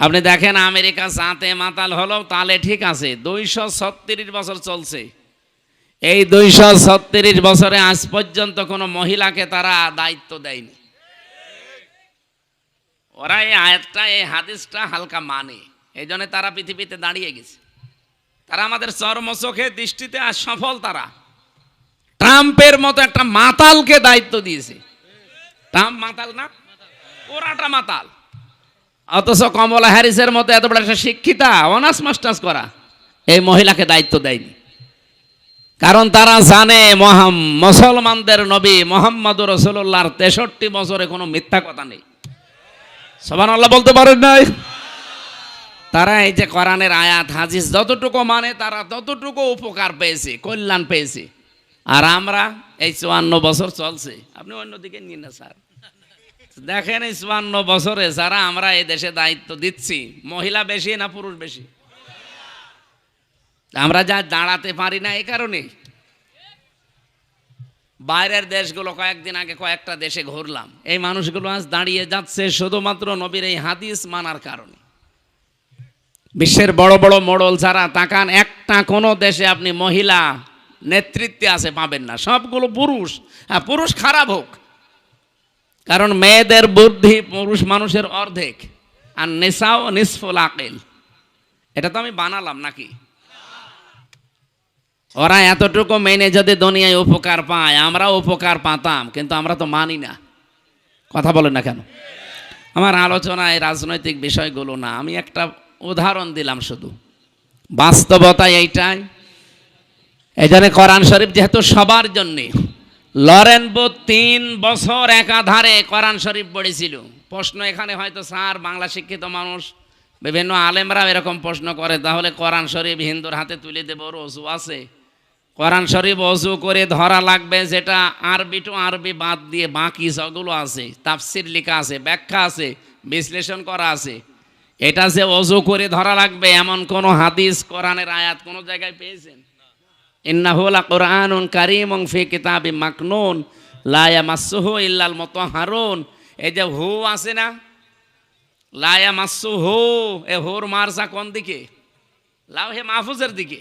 আপনি দেখেন আমেরিকা জাতে মাতাল হলো, তাহলে ঠিক আছে, 236 বছর চলছে। এই 236 বছরে আজ পর্যন্ত কোনো মহিলাকে তারা দায়িত্ব দেয়নি। ওরা এই আয়াতটা, এই হাদিসটা হালকা মানে, এই জন্য তারা পৃথিবীতে দাঁড়িয়ে গেছে। তারা আমাদের চর্মচোখে দৃষ্টিতে আজ সফল। তারা ট্রাম্পের মতো একটা মাতালকে দায়িত্ব দিয়েছে। ট্রাম্প মাতাল না? ওরাটা মাতাল। অথচ কমলা হ্যারিসের মতো এত বড় একটা শিক্ষিতা, অনার্স মাস্টার্স করা, এই মহিলাকে দায়িত্ব দেয়নি। কারণ তারা জানে মুসলমানদের নবী মুহাম্মদুর রাসূলুল্লাহর 63 বছরে কোনো মিথ্যা কথা নেই। সুবহানাল্লাহ বলতে পারেন নাই? তারা এই যে কোরআনের আয়াত হাদিস যতটুকু মানে তারা ততটুকু উপকার পেয়েছে, কল্যাণ পেয়েছে। আর আমরা এই 54 বছর চলছে, আপনি অন্যদিকে নিন না স্যার। দেখেন এই 54 বছরে যারা আমরা এই দেশে দায়িত্ব দিচ্ছি, মহিলা বেশি না পুরুষ বেশি? আমরা যা দাঁড়াতে পারি না এই কারণে। বাইরের দেশগুলো, কয়েকদিন আগে কয়েকটা দেশে ঘুরলাম, এই মানুষগুলো আজ দাঁড়িয়ে যাচ্ছে শুধুমাত্র নবীর এই হাদিস মানার কারণে। বিশ্বের বড় বড় মোড়ল যারা, তাকান, একটা কোনো দেশে আপনি মহিলা নেতৃত্বে আছে পাবেন না, সবগুলো পুরুষ। হ্যাঁ, পুরুষ খারাপ হোক, কারণ মেয়েদের বুদ্ধি পুরুষ মানুষের অর্ধেক। আর নিসাও নিসফুল আকিল, এটা তো আমি বানালাম নাকি? ওরা এতটুকু মেনে যদি দুনিয়ায় উপকার পায়, আমরা উপকার পাতাম, কিন্তু আমরা তো মানি না। কথা বলেন না কেন? আমার আলোচনায় রাজনৈতিক বিষয়গুলো না, আমি একটা উদাহরণ দিলাম শুধু, বাস্তবতা এইটাই। এই জন্য কোরআন শরীফ যেহেতু সবার জন্যে, লরেন বুথ 3 বছর একাধারে কোরআন শরীফ পড়েছিল। প্রশ্ন এখানে হয়তো স্যার, বাংলা শিক্ষিত মানুষ, বিভিন্ন আলেমরাও এরকম প্রশ্ন করে, তাহলে কোরআন শরীফ হিন্দুর হাতে তুলে দেব, ওর অজু আছে? কোরআন শরীফ অজু করে ধরা লাগবে, যেটা আরবি টু আরবি বাদ দিয়ে বাকি সবগুলো আছে, তাফসির লেখা আছে, ব্যাখ্যা আছে, বিশ্লেষণ করা আছে। এটা যে অজু করে ধরা লাগবে এমন কোন হাদিস, কোরআনের আয়াত কোন জায়গায় পেয়েছেন? ইন্নাহু লাকুরআনুন কারীমুন ফি কিতাবিম মাকনুন লা ইয়ামাসসুহু ইল্লাল মুতাহহারুন। এই যে হু আছে না, লা ইয়ামাসসুহু, এ হুর মারসা কোন দিকে? লাউহে মাহফুজের দিকে।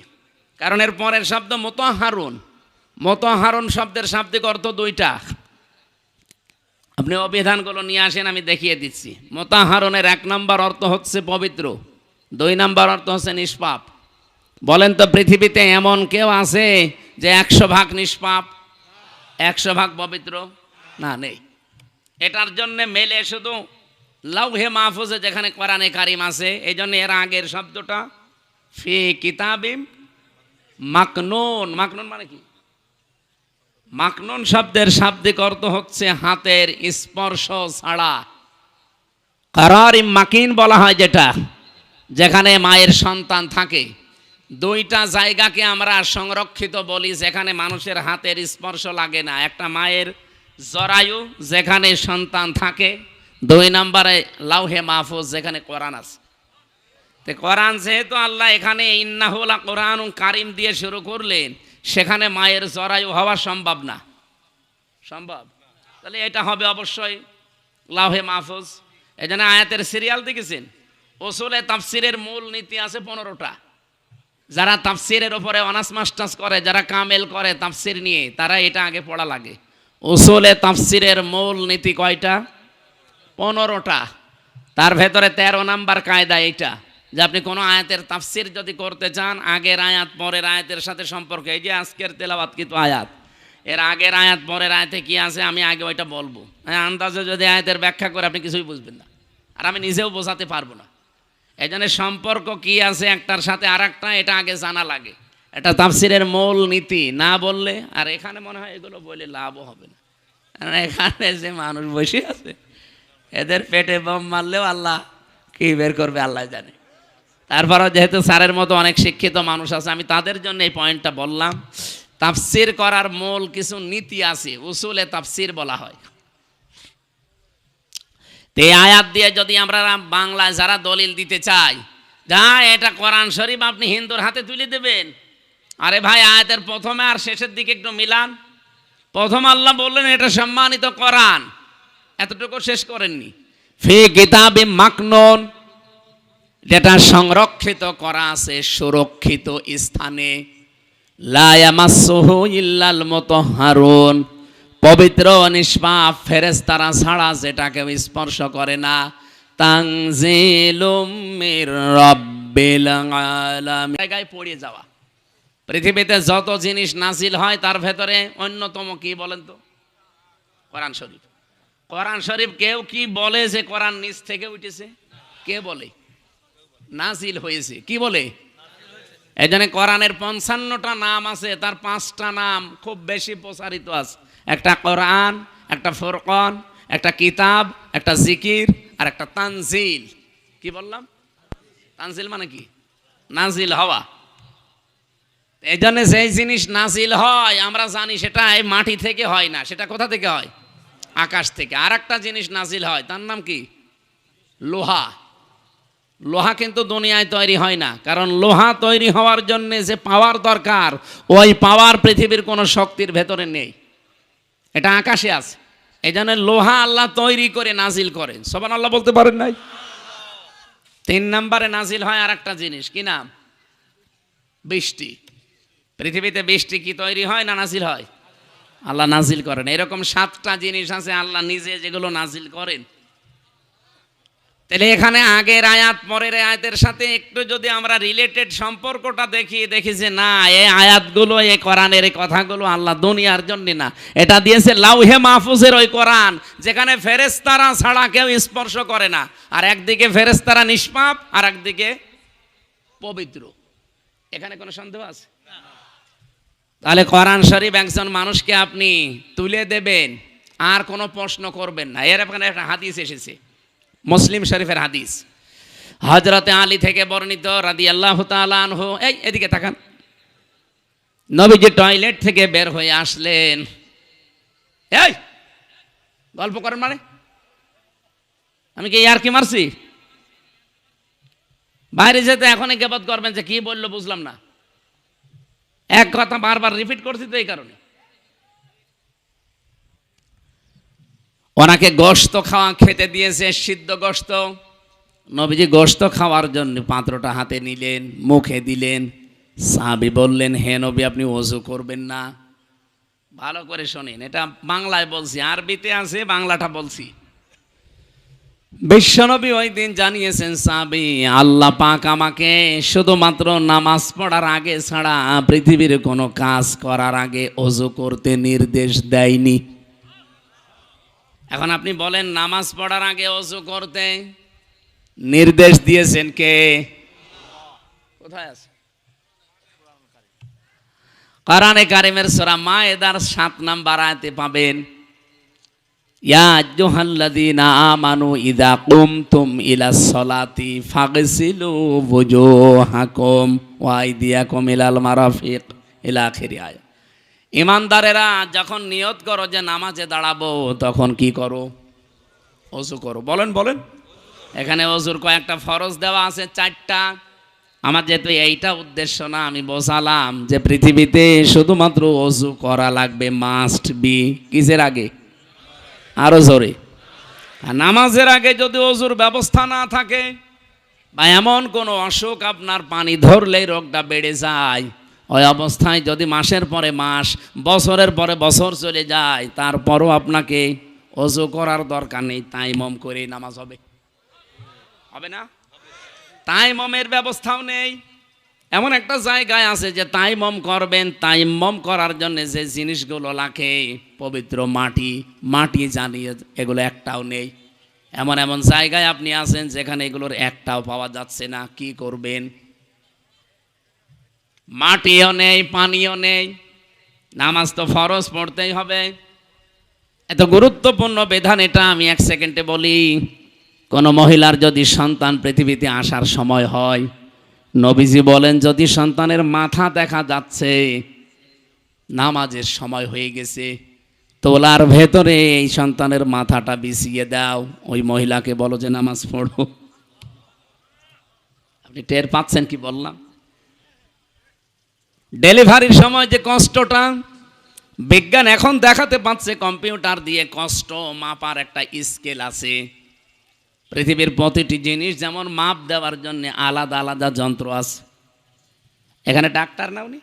কারণ এর পরের শব্দ মুতাহহারুন। মুতাহহারুন শব্দের শাব্দিক অর্থ দুইটা। আপনি অভিধানগুলো নিয়ে আসেন, আমি দেখিয়ে দিচ্ছি। মুতাহহারুনের 1 নম্বর অর্থ হচ্ছে পবিত্র, 2 নম্বর অর্থ হচ্ছে নিষ্পাপ। বলেন তো পৃথিবীতে এমন কেউ আছে যে 100 ভাগ নিষ্পাপ, 100 ভাগ পবিত্র? না, নেই। এটার জন্য মেলে শুধু লাউহে মাহফুজে যেখানে কোরআনে কারিম আছে, এই জন্য এর আগের শব্দটা ফি কিতাবিম মাকনুন। মাকনুন মানে কি? মাকনুন শব্দের শাব্দিক অর্থ হচ্ছে হাতের স্পর্শ ছাড়া। কারারিম মাকিন বলা হয় যেটা, যেখানে মায়ের সন্তান থাকে। দুইটা জায়গাকে আমরা সংরক্ষিত বলি যেখানে মানুষের হাতের স্পর্শ লাগে না। একটা মায়ের জরায়ু যেখানে সন্তান থাকে, দুই নম্বরে লাউহে মাহফুজ যেখানে কোরআন আছে। তো কোরআন যেহেতু আল্লাহ এখানে ইন্নাহু লাকুরআনুন কারীম দিয়ে শুরু করলেন, সেখানে মায়ের জরায়ু হওয়া সম্ভব না। সম্ভব? তাহলে এটা হবে অবশ্যই লাউহে মাহফুজ। এই জন্য আয়াতের সিরিয়াল দেখেছেন, উসুলে তাফসিরের মূল নীতি আছে 15টা। যারা তাফসিরের উপরে অনার্স মাস্টার্স করে, যারা কামেল করে তাফসির নিয়ে, তারা এটা আগে পড়া লাগে। উসুলে তাফসিরের মূল নীতি কয়টা? 15টা। তার ভেতরে 13 নাম্বার কায়দা এইটা, যে আপনি কোনো আয়াতের তাফসির যদি করতে চান, আগের আয়াত পরের আয়াতের সাথে সম্পর্ক। এই যে আজকের তেলাওয়াত কিন্তু আয়াত, এর আগের আয়াত পরের আয়াতে কি আছে আমি আগে ওইটা বলবো। আন্দাজে যদি আয়াতের ব্যাখ্যা করে আপনি কিছুই বুঝবেন না, আর আমি নিজেও বোঝাতে পারবো না। এই জন্য সম্পর্ক কি আছে একটার সাথে আর একটা, এটা আগে জানা লাগে। এটা তাফসিরের মূল নীতি। না বললে, আর এখানে মনে হয় এগুলো বলে লাভও হবে না, কারণ এখানে যে মানুষ বসে আছে এদের পেটে বম মারলেও আল্লাহ কি বের করবে আল্লাহ জানে। তারপরেও যেহেতু স্যারের মতো অনেক শিক্ষিত মানুষ আছে, আমি তাদের জন্য এই পয়েন্টটা বললাম। তাফসির করার মূল কিছু নীতি আছে, উসুলে তাফসির বলা হয়। এই আয়াত দিয়ে যদি আমরা বাংলায় যারা দলিল দিতে চাই, যা এটা কোরআন শরীফ, আপনি হিন্দুর হাতে তুলে দেবেন। আরে ভাই, আয়াতের প্রথমে আর শেষের দিকে একটু মিলান। প্রথম আল্লাহ বললেন এটা সম্মানিত কোরআন, এতটুকু শেষ করেননি। ফি কিতাবিম মাকনুন, যেটা সংরক্ষিত করা আছে সুরক্ষিত স্থানে। লা ইয়ামাসসুহু ইল্লাল মুতাহহারুন, পবিত্র নিষ্পাপ ফেরেশতারা ছাড়া যেটাকে স্পর্শ করে না। তানজিলুম মির রাব্বিল আলামিন, জায়গায় পড়ে যাওয়া। পৃথিবীতে যত জিনিস নাজিল হয় তার ভেতরে অন্যতম কি বলেন তো? কোরআন শরীফ। কোরআন শরীফ কেউ কি বলে যে কোরআন নিচ থেকে উঠেছে? কে বলে? নাজিল হয়েছে। কি বলে? এই জন্য কোরআনের 55টা নাম আছে, তার 5টা নাম খুব বেশি প্রচারিত আছে। একটা কোরআন, একটা ফুরকান, একটা কিতাব, একটা জিকির, আর একটা তানজিল। কি বললাম? তানজিল মানে কি? নাজিল হওয়া। এই জন্য যেই জিনিস নাজিল হয় আমরা জানি সেটা এই মাটি থেকে হয় না, সেটা কোথা থেকে হয়? আকাশ থেকে। আর একটা জিনিস নাজিল হয়, তার নাম কি? লোহা। লোহা কিন্তু দুনিয়ায় তৈরি হয় না, কারণ লোহা তৈরি হওয়ার জন্য যে পাওয়ার দরকার, ওই পাওয়ার পৃথিবীর কোনো শক্তির ভেতরে নেই, এটা আকাশে আছে। এই জন্য লোহা আল্লাহ তৈরি করে নাজিল করেন। সুবহানাল্লাহ বলতে পারেন নাই? 3 নম্বরে নাজিল হয় আর একটা জিনিস, কি নাম? বৃষ্টি। পৃথিবীতে বৃষ্টি কি তৈরি হয় না নাজিল হয়? আল্লাহ নাজিল করেন। এরকম 7টা জিনিস আছে আল্লাহ নিজে যেগুলো নাজিল করেন। তাহলে এখানে আগের আয়াত পরের আয়াতের সাথে একটু যদি আমরা রিলেটেড সম্পর্কটা দেখি যে না, এই আয়াতগুলো, এই কোরআনের এই কথাগুলো আল্লাহ দুনিয়ার জন্য না, এটা দিয়েছে লাউহে মাহফুজের ওই কোরআন, যেখানে ফেরেশতারা ছাড়া কেউ স্পর্শ করে না। আর একদিকে ফেরেশতারা নিষ্পাপ, আর একদিকে পবিত্র। এখানে কোনো সন্দেহ আছে? তাহলে কোরআন শরীফ একজন মানুষকে আপনি তুলে দেবেন, আর কোনো প্রশ্ন করবেন না। এর এখানে একটা হাদিস এসেছে, মুসলিম শরীফের হাদিস, হযরতে আলী থেকে বর্ণিত রাদিয়াল্লাহু তাআলা আনহু। এদিকে তাকান। নবীজি টয়লেট থেকে বের হয়ে আসলেন। এই গল্প করেন মানে? আমি কি আর কি মারছি? বাইরে যেতে এখনই গিবত করবেন যে কি বললো বুঝলাম না। এক কথা বারবার রিপিট করছি তো এই কারণে। ওনাকে গোশত খেতে দিয়েছে, সিদ্ধ গোশত। নবীজি গোশত খাওয়ার জন্য পাত্রটা হাতে নিলেন, মুখে দিলেন। সাহাবী বললেন, হে নবী, আপনি ওযু করবেন না? ভালো করে শোনেন, এটা বাংলায় বলছি, আরবিতে আছে, বাংলাটা বলছি। বিশ্বনবী ওই দিন জানিয়েছেন, সাহাবী, আল্লাহ পাক আমাকে শুধুমাত্র নামাজ পড়ার আগে ছাড়া পৃথিবীর কোনো কাজ করার আগে ওযু করতে নির্দেশ দেয়নি। এখন আপনি বলেন, নামাজ পড়ার আগে ওযু করতে নির্দেশ দিয়েছেন কে? কোথায় আছে? কোরআনে কারিমের সূরা মায়েদার 7 নাম্বার আয়াতে পাবেন, ইয়া আইয়ুহাল্লাযীনা আমানু ইযা কুমতুম ইলাস সালাতি ফাগসিলু ওয়ুজুহাকুম ওয়া আইদিয়াকুম ইলাল মারাফিক ইলা আখিরি আয়াত। ঈমানদারেরা যখন নিয়ত করো যে নামাজে দাঁড়াবো, তখন কি করো? ওযু করো। বলেন বলেন। এখানে ওযুর কয়েকটা ফরজ দেওয়া আছে, 4টা। আমার যেহেতু এইটা উদ্দেশ্য না, আমি বোঝালাম যে পৃথিবীতে শুধুমাত্র ওযু করা লাগবে, মাস্ট বি। কিসের আগে? আরো জোরে। আর নামাজের আগে যদি ওযুর ব্যবস্থা না থাকে বা এমন কোনো অসুখ আপনার পানি ধরলেই রোগটা বেড়ে যায়, ওই অবস্থায় যদি মাসের পরে মাস, বছরের পরে বছর চলে যায়, তারপরও আপনাকে ওযু করার দরকার নেই, তাইমম করেই নামাজ হবে। হবে না? তাইমমের ব্যবস্থাও নেই। এমন একটা জায়গায় আছে যে তাইমম করবেন, তাইমম করার জন্য যে জিনিসগুলো লাগে, পবিত্র মাটি জানিয়ে, এগুলো একটাও নেই। এমন এমন জায়গায় আপনি আছেন যেখানে এগুলোর একটাও পাওয়া যাচ্ছে না। কি করবেন? মাটিও নেই, পানিও নেই, নামাজ তো ফরজ পড়তেই হবে। এত গুরুত্বপূর্ণ বিধান এটা। আমি 1 সেকেন্ডে বলি, কোনো মহিলার যদি সন্তান পৃথিবীতে আসার সময় হয়, নবীজি বলেন যদি সন্তানের মাথা দেখা যাচ্ছে, নামাজের সময় হয়ে গেছে, তোলার ভেতরে এই সন্তানের মাথাটা বিছিয়ে দাও, ওই মহিলাকে বলো যে নামাজ পড়ো। আপনি টের পাচ্ছেন কি বললাম? ডেলিভারির সময় যে কষ্টটা, বিজ্ঞান এখন দেখাতে পাচ্ছে কম্পিউটার দিয়ে কষ্ট মাপার একটা স্কেল আছে। পৃথিবীর প্রতিটি জিনিস যেমন মাপ দেওয়ার জন্য আলাদা আলাদা যন্ত্র আছে। এখানে ডাক্তার না উনি,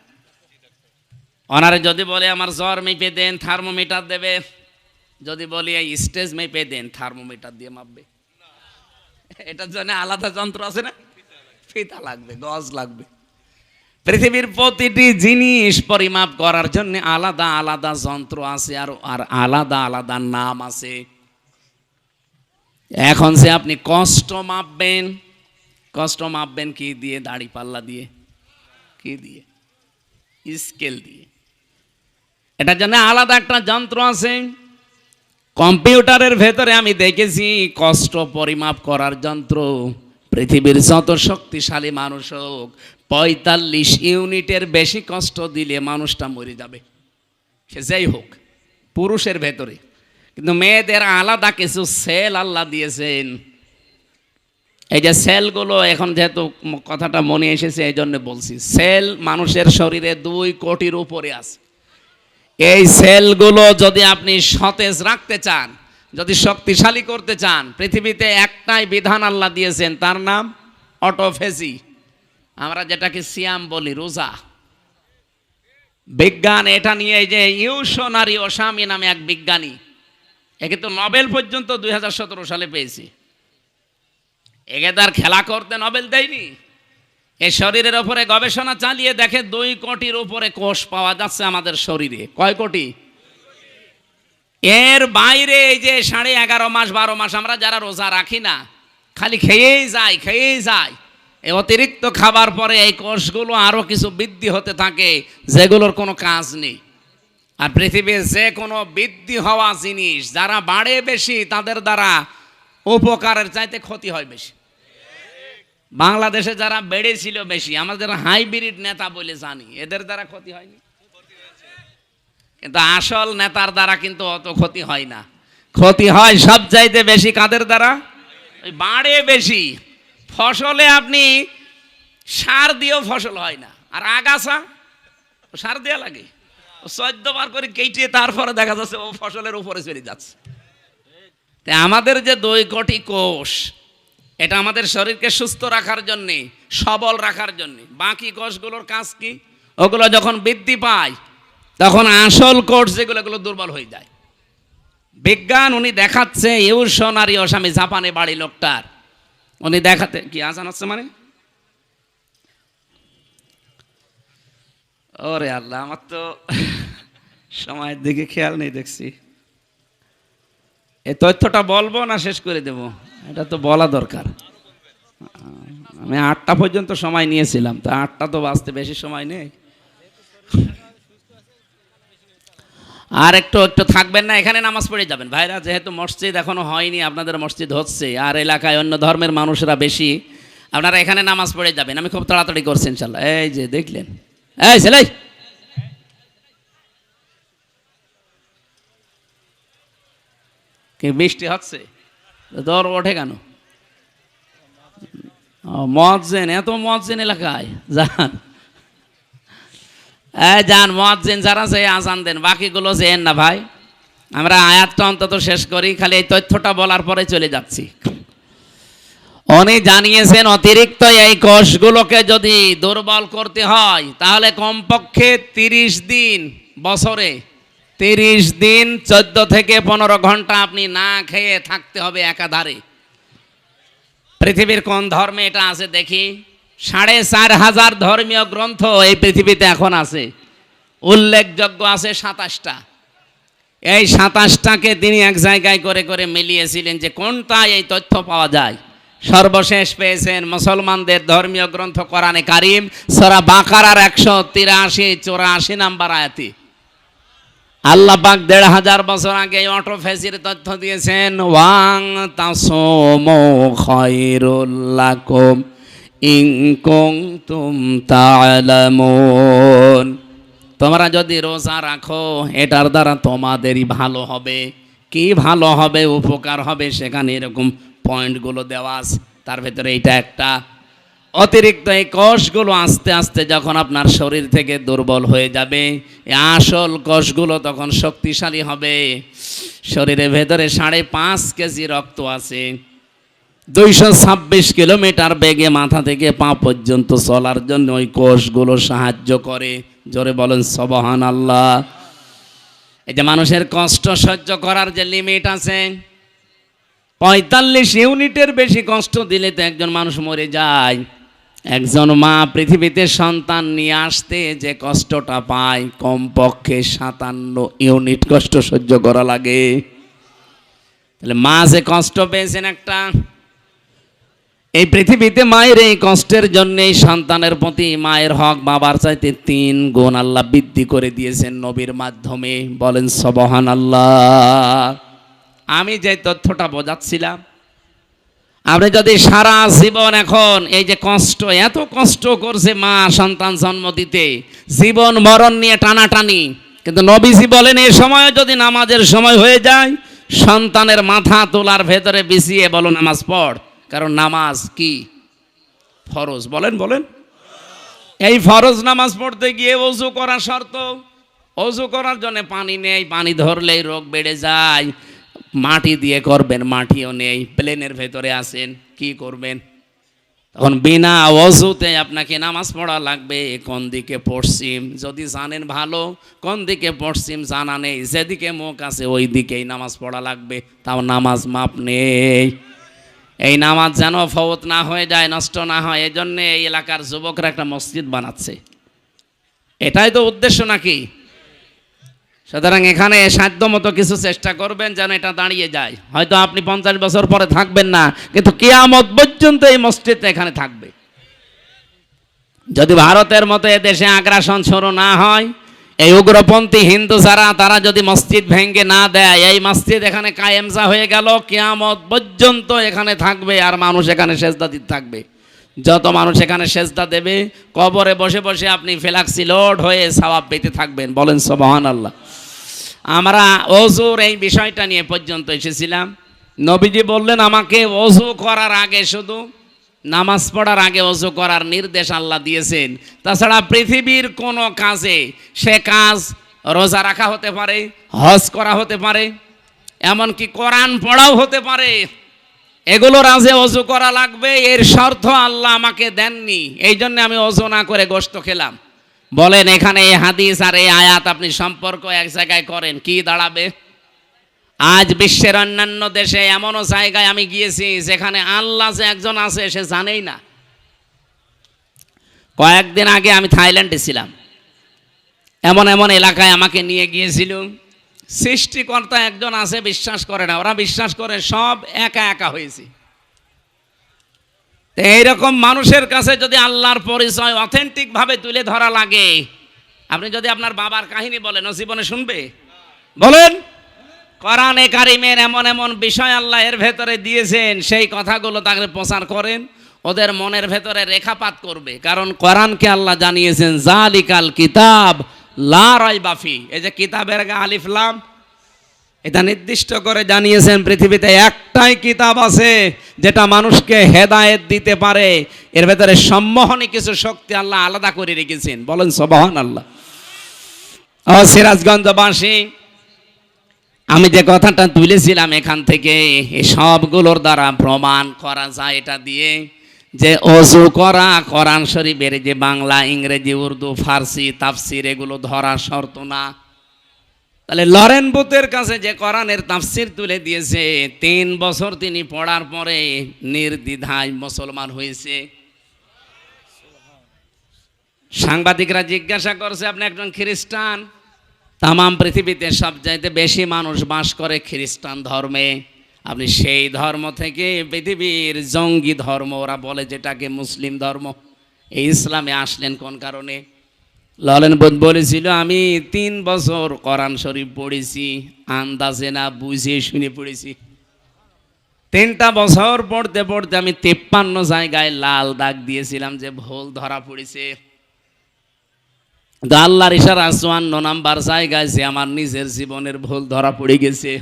ওনারে যদি বলে আমার জ্বর মেপে দেন, থার্মোমিটার দেবে। যদি বলি এই স্টেজ মেপে দেন, থার্মোমিটার দিয়ে মাপবে। এটার জন্য আলাদা যন্ত্র আছে না? ফিতা লাগবে, গজ লাগবে। পৃথিবীর প্রতিটি জিনিস পরিমাপ করার জন্য আলাদা আলাদা যন্ত্র আছে, আর আলাদা আলাদা নাম আছে। এখন যে আপনি কষ্ট মাপবেন কি দিয়ে? দাড়ি পাল্লা দিয়ে। কি দিয়ে? স্কেল দিয়ে। এটার জন্য আলাদা একটা যন্ত্র আছে। কম্পিউটারের ভেতরে আমি দেখেছি কষ্ট পরিমাপ করার যন্ত্র। পৃথিবীর যত শক্তিশালী মানুষ হোক, 45 ইউনিটের বেশি কষ্ট দিলে মানুষটা মরে যাবে, সে যাই হোক, পুরুষের ভেতরে। কিন্তু মেয়েদের আলাদা কিছু সেল আল্লাহ দিয়েছেন। এই যে সেলগুলো, এখন যেহেতু কথাটা মনে এসেছে এই জন্য বলছি, সেল মানুষের শরীরে 2 কোটির উপরে আছে। এই সেলগুলো যদি আপনি সতেজ রাখতে চান, যদি শক্তিশালী করতে চান, পৃথিবীতে একটাই বিধান আল্লাহ দিয়েছেন, তার নাম অটোফেজি। আমরা যেটাকে সিয়াম বলি, রোজা। বিজ্ঞান এটা নিয়ে, এই যে ইউশনারি ওসামি নামে এক বিজ্ঞানী, একে তো নোবেল পর্যন্ত 2017 সালে পেয়েছি। একে তার খেলা করতে নোবেল দেয়নি। এই শরীরের ওপরে গবেষণা চালিয়ে দেখে 2 কোটির উপরে কোষ পাওয়া যাচ্ছে আমাদের শরীরে। কয় কোটি? এর বাইরে এই যে 11.5 মাস 12 মাস আমরা যারা রোজা রাখি না, খালি খেয়েই যায়। এই অতিরিক্ত খাবার পরে এই কোষগুলো আরো কিছু বৃদ্ধি হতে থাকে, যেগুলোর কোনো কাজ নেই। আর পৃথিবীর যে কোনো বৃদ্ধি হওয়া জিনিস যারা বাড়ে বেশি, তাদের দ্বারা উপকারের চাইতে ক্ষতি হয় বেশি। বাংলাদেশে যারা বেড়েছিল বেশি, আমাদের হাইব্রিড নেতা বলে জানি, এদের দ্বারা ক্ষতি হয়নি। কিন্তু আসল নেতার দ্বারা কিন্তু অত ক্ষতি হয় না। ক্ষতি হয় সব চাইতে বেশি কাদের দ্বারা? বাড়ে বেশি। ফসলে আপনি সার দিয়েও ফসল হয় না, আর আগাছা সার দেওয়া লাগে। 14 বার করে কেটে তারপরে দেখা যাচ্ছে ও ফসলের উপরে চলে যাচ্ছে। তাই আমাদের যে 2 কোটি কোষ, এটা আমাদের শরীরকে সুস্থ রাখার জন্যে, সবল রাখার জন্যে। বাকি কোষগুলোর কাজ কি? ওগুলো যখন বৃদ্ধি পায়, তখন আসল কোষ যেগুলো, এগুলো দুর্বল হয়ে যায়। বিজ্ঞান উনি দেখাচ্ছে, ইউশনারি ওসামি, জাপানে বাড়ি লোকটার, উনি দেখাতে কি আজান হচ্ছে মানে, ওরে আল্লাহ, আমার তো সময়ের দিকে খেয়াল নেই দেখছি। এই তথ্যটা বলবো না শেষ করে দেব? এটা তো বলা দরকার। আমি 8টা পর্যন্ত সময় নিয়েছিলাম, তা 8টা তো বাঁচতে বেশি সময় নেই। আর একটু একটু থাকবেন না, এখানে নামাজ পড়ে যাবেন ভাইরা, যেহেতু মসজিদ এখনো হয়নি, আপনাদের মসজিদ হচ্ছে আর এলাকায় অন্য ধর্মের মানুষরা বেশি, আপনারা এখানে নামাজ পড়ে যাবেন। আমি খুব তাড়াতাড়ি করছি ইনশাল্লাহ। এই যে দেখলেন, এই ছেলে কি বৃষ্টি হচ্ছে, দর ওঠে কেন? মুয়াজ্জিন, এত মুয়াজ্জিন এলাকায় যান, যান মুয়াজ্জিন যারা যে আজান দেন, বাকিগুলো যেন না ভাই। আমরা আয়াতটা অন্তত শেষ করি, খালি এই তথ্যটা বলার পরে চলে যাচ্ছি। উনি জানিয়েছেন অতিরিক্ত এই কোষগুলোকে যদি দুর্বল করতে হয় তাহলে কমপক্ষে 30 দিন, বছরে 30 দিন 14 থেকে 15 ঘন্টা আপনি না খেয়ে থাকতে হবে একাধারে। পৃথিবীর কোন ধর্মে এটা আছে দেখি? 4500 ধর্মীয় গ্রন্থ এই পৃথিবীতে এখন আছে, উল্লেখযোগ্য আছে 27টা। এই 27টাকে তিনি এক জায়গায় করে করে মিলিয়েছিলেন যে কোনটা এই তথ্য পাওয়া যায়। সর্বশেষ পেয়েছেন মুসলমানদের ধর্মীয় গ্রন্থ কোরআনে কারিম সূরা বাকারার 183-84 নাম্বার আয়াতে। আল্লাহ পাক 1500 বছর আগে অটোফেসির তথ্য দিয়েছেন, ওয়াং তাসমু খায়রুল লাকুম ইন কুনতুম তা'লামুন। তোমরা যদি রোজা রাখো এটার দ্বারা তোমাদেরই ভালো হবে। কি ভালো হবে, উপকার হবে, সেখানে এরকম পয়েন্টগুলো দেওয়া আছে। তার ভেতরে এইটা একটা। অতিরিক্ত এই কোষগুলো আস্তে আস্তে যখন আপনার শরীর থেকে দুর্বল হয়ে যাবে, এই আসল কোষগুলো তখন শক্তিশালী হবে। শরীরের ভেতরে 5.5 কেজি রক্ত আছে, 226 কিলোমিটার বেগে মাথা থেকে পা পর্যন্ত চলার জন্য ওই কোষগুলো সাহায্য করে। জোরে বলেন সুবহানাল্লাহ। এই যে মানুষের কষ্ট সহ্য করার যে লিমিট আছে, 45 ইউনিটের বেশি কষ্ট দিলে তো একজন মানুষ মরে যায়। একজন মা পৃথিবীতে সন্তান নিয়ে আসতে যে কষ্টটা পায়, কমপক্ষে 57 ইউনিট কষ্ট সহ্য করা লাগে। তাহলে মা যে কষ্ট পেয়েছেন একটা, এই পৃথিবীতে মায়ের এই কষ্টের জন্যই সন্তানের প্রতি মায়ের হক বাবার চাইতে 3 গুণ আল্লাহ বৃদ্ধি করে দিয়েছেন নবীর মাধ্যমে। বলেন সুবহানাল্লাহ। আমি যে তথ্যটা বোঝাচ্ছিলাম, আপনি যদি সারা জীবন এখন এই যে কষ্ট, এত কষ্ট করছে মা সন্তান জন্ম দিতে, জীবন মরণ নিয়ে টানাটানি, কিন্তু নবীজি বলেন এই সময় যদি নামাজের সময় হয়ে যায়, সন্তানের মাথা তোলার ভেতরে বিছিয়ে বলো নামাজ পড়, কারণ নামাজ কি ফরজ। বলেন বলেন। এই ফরজ নামাজ পড়তে গিয়ে ওযু করা শর্ত। ওযু করার জন্য পানি নেই, পানি ধরলেই রোগ বেড়ে যায়। মাটি দিয়ে করবেন, মাটিও নেই, প্লেনের ভেতরে আছেন, কি করবেন? তখন বিনা ওযুতে আপনাকে নামাজ পড়া লাগবে। কোন দিকে পশ্চিম যদি জানেন ভালো, কোন দিকে পশ্চিম জানা নেই, যেদিকে মুখ আছে ওই দিকেই নামাজ পড়া লাগবে। তাও নামাজ মাপ নেই। এই নামাজ যেন ফৌত না হয়ে যায়, নষ্ট না হয়, এই জন্য এই এলাকার যুবকরা একটা মসজিদ বানাচ্ছে। এটাই তো উদ্দেশ্য নাকি? সুতরাং এখানে সাধ্যমতো কিছু চেষ্টা করবেন যেন এটা দাঁড়িয়ে যায়। হয়তো আপনি 50 বছর পরে থাকবেন না, কিন্তু কিয়ামত পর্যন্ত এই মসজিদটা এখানে থাকবে। যদি ভারতের মতো এদেশে আগ্রাসন শুরু না হয়, এই উগ্রপন্থী হিন্দু যারা, তারা যদি মসজিদ ভেঙে না দেয়, এই মসজিদ এখানে কায়েমজা হয়ে গেল, কিয়ামত পর্যন্ত এখানে থাকবে আর মানুষ এখানে সেজদা দিতে থাকবে। যত মানুষ এখানে সেজদা দেবে, কবরে বসে বসে আপনি ফেলাক্সি লোড হয়ে সওয়াব পেতে থাকবেন। বলেন সুবহানাল্লাহ। আমরা ওযুর এই বিষয়টা নিয়ে পর্যন্ত এসেছিলাম। নবীজি বললেন আমাকে ওযু করার আগে, শুধু নামাজ পড়ার আগে ওযু করার নির্দেশ আল্লাহ দিয়েছেন। তাছাড়া পৃথিবীর কোনো কাজে, সে কাজ রোজা রাখা হতে পারে, হজ করা হতে পারে, এমনকি কোরআন পড়াও হতে পারে, এগুলোর আগে ওযু করা লাগবে। এর শর্ত আল্লাহ আমাকে দেননি, এই জন্য আমি ওযু না করে গোশত খেলাম। বলেন এখানে এই হাদিস আর এই আয়াত আপনি সম্পর্ক এক জায়গায় করেন, কি দাঁড়াবে? আজ বিশ্বের অন্যান্য দেশে এমনও জায়গায় আমি গিয়েছি যেখানে আল্লাহ যে একজন আছে সে জানেই না। কয়েকদিন আগে আমি থাইল্যান্ডে ছিলাম। এমন এমন এলাকায় আমাকে নিয়ে গিয়েছিল। সৃষ্টিকর্তা একজন আছে, বিশ্বাস করে না। ওরা বিশ্বাস করে সব একা একা হয়েছে। তো এইরকম মানুষের কাছে যদি আল্লাহর পরিচয় অথেন্টিক ভাবে তুলে ধরা লাগে, আপনি যদি আপনার বাবার কাহিনী বলেন, ও জীবনে শুনবে? বলেন। কোরআনে কারিমের এমন এমন বিষয় আল্লাহ এর ভেতরে দিয়েছেন, সেই কথাগুলো তাকে প্রচার করেন, ওদের মনের ভেতরে রেখাপাত করবে। কারণ কোরআনকে আল্লাহ জানিয়েছেন জালিকাল কিতাব লা রাইবা ফি। এই যে কিতাবের আগে আলিফ লাম, এটা নির্দিষ্ট করে জানিয়েছেন পৃথিবীতে একটাই কিতাব আছে যেটা মানুষকে হেদায়েত দিতে পারে। এর ভেতরে সম্মোহনী কিছু শক্তি আল্লাহ আলাদা করে রেখেছেন। বলেন সুবহানাল্লাহ। ও সিরাজগঞ্জবাসী, আমি যে কথাটা তুলেছিলাম এখান থেকে, এই সবগুলোর দ্বারা প্রমাণ করা যায় এটা দিয়ে যে ওযু করা কোরআন শরীফের যে বাংলা, ইংরেজি, উর্দু, ফার্সি তাফসির এগুলো ধরা শর্ত না। তাহলে লরেন বুথের কাছে যে কোরআনের তাফসির তুলে দিয়েছে, 3 বছর তিনি পড়ার পরে নির্দ্বিধায় মুসলমান হয়েছে। সাংবাদিকরা জিজ্ঞাসা করছে, আপনি একজন খ্রিস্টান, তামাম পৃথিবীতে সবচাইতে বেশি মানুষ বাস করে খ্রিস্টান ধর্মে, আপনি সেই ধর্ম থেকে পৃথিবীর জঙ্গি ধর্ম ওরা বলে যেটাকে মুসলিম ধর্ম, এই ইসলামে আসলেন কোন কারণে? লরেন বুথ বলেছিল, আমি 3 বছর কোরআন শরীফ পড়েছি, আন্দাজে না বুঝে শুনে পড়েছি। 3টা বছর পড়তে পড়তে আমি 53 জায়গায় লাল দাগ দিয়েছিলাম যে ভুল ধরা পড়েছে। আল্লাহর ইশারা 54 নাম্বার জায়গায় যে আমার নিজের জীবনের ভুল ধরা পড়ে গেছে।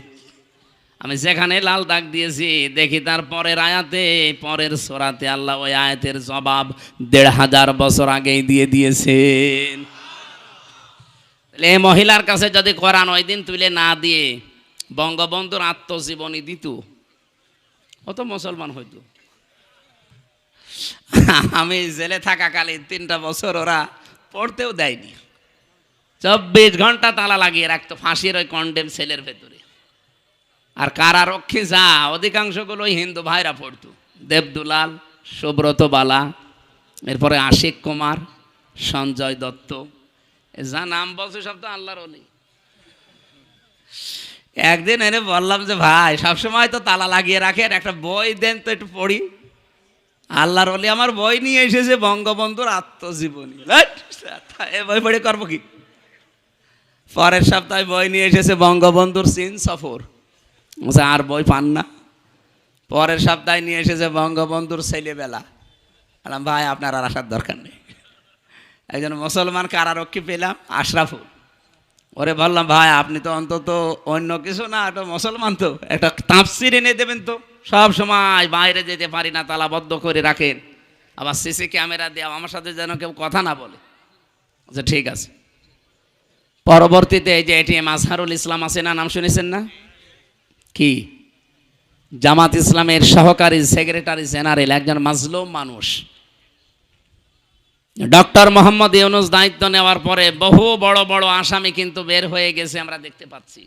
আমি যেখানে লাল দাগ দিয়েছি দেখি তার পরের আয়াতে, পরের সূরাতে আল্লাহ ওই আয়াতের জবাব 1500 বছর আগেই দিয়ে দিয়েছেন। এই মহিলার কাছে যদি কোরআন ওই দিন তুলে না দিয়ে বঙ্গবন্ধুর আত্মজীবনী দিত, অত মুসলমান হইতো। আমি জেলে থাকাকালীন 3টা বছর ওরা পড়তেও দেয়নি, 24 ঘন্টা তালা লাগিয়ে রাখতো ফাঁসির ওই কন্ডেম সেলের ভেতরে। আর কারারক্ষী যা অধিকাংশগুলো হিন্দু ভাইরা পড়তো, দেবদুলাল, সুব্রত বালা, এরপরে আশিক কুমার, সঞ্জয় দত্ত, যা নাম বলছে সব তো আল্লাহর ওলি। একদিন এনে বললাম যে ভাই সবসময় তো তালা লাগিয়ে রাখেন, একটা বই দেন তো একটু পড়ি। আল্লাহর ওলি আমার বই নিয়ে এসেছে বঙ্গবন্ধুর আত্মজীবনী। এ বই পড়ে করবো কি? পরের সপ্তাহে বই নিয়ে এসেছে বঙ্গবন্ধুর চীন সফর, আর বই পান না। পরের সপ্তাহে নিয়ে এসেছে বঙ্গবন্ধুর ছেলেবেলা। বললাম ভাই আপনার আর আসার দরকার নেই। একজন মুসলমান কারারক্ষী পেলাম, আশরাফুল, ওরে বললাম ভাই আপনি তো অন্তত অন্য কিছু না, একটা মুসলমান, তো একটা তাফসির এনে দেবেন তো। সব সময় বাইরে যেতে পারি না, তালাবদ্ধ করে রাখেন, আবার সিসি ক্যামেরা দেওয়া, আমার সাথে যেন কেউ কথা না বলে। আচ্ছা ঠিক আছে। পরবর্তীতে এই যে এটিএম আজহারুল ইসলাম আছে না, নাম শুনেছেন না? কি জামাত ইসলামের সহকারী সেক্রেটারি জেনারেল, একজন মাজলুম মানুষ। ডক্টর মোহাম্মদ ইউনূস দায়িত্ব নেওয়ার পরে বহু বড় বড় আসামি কিন্তু বের হয়ে গেছে, আমরা দেখতে পাচ্ছি।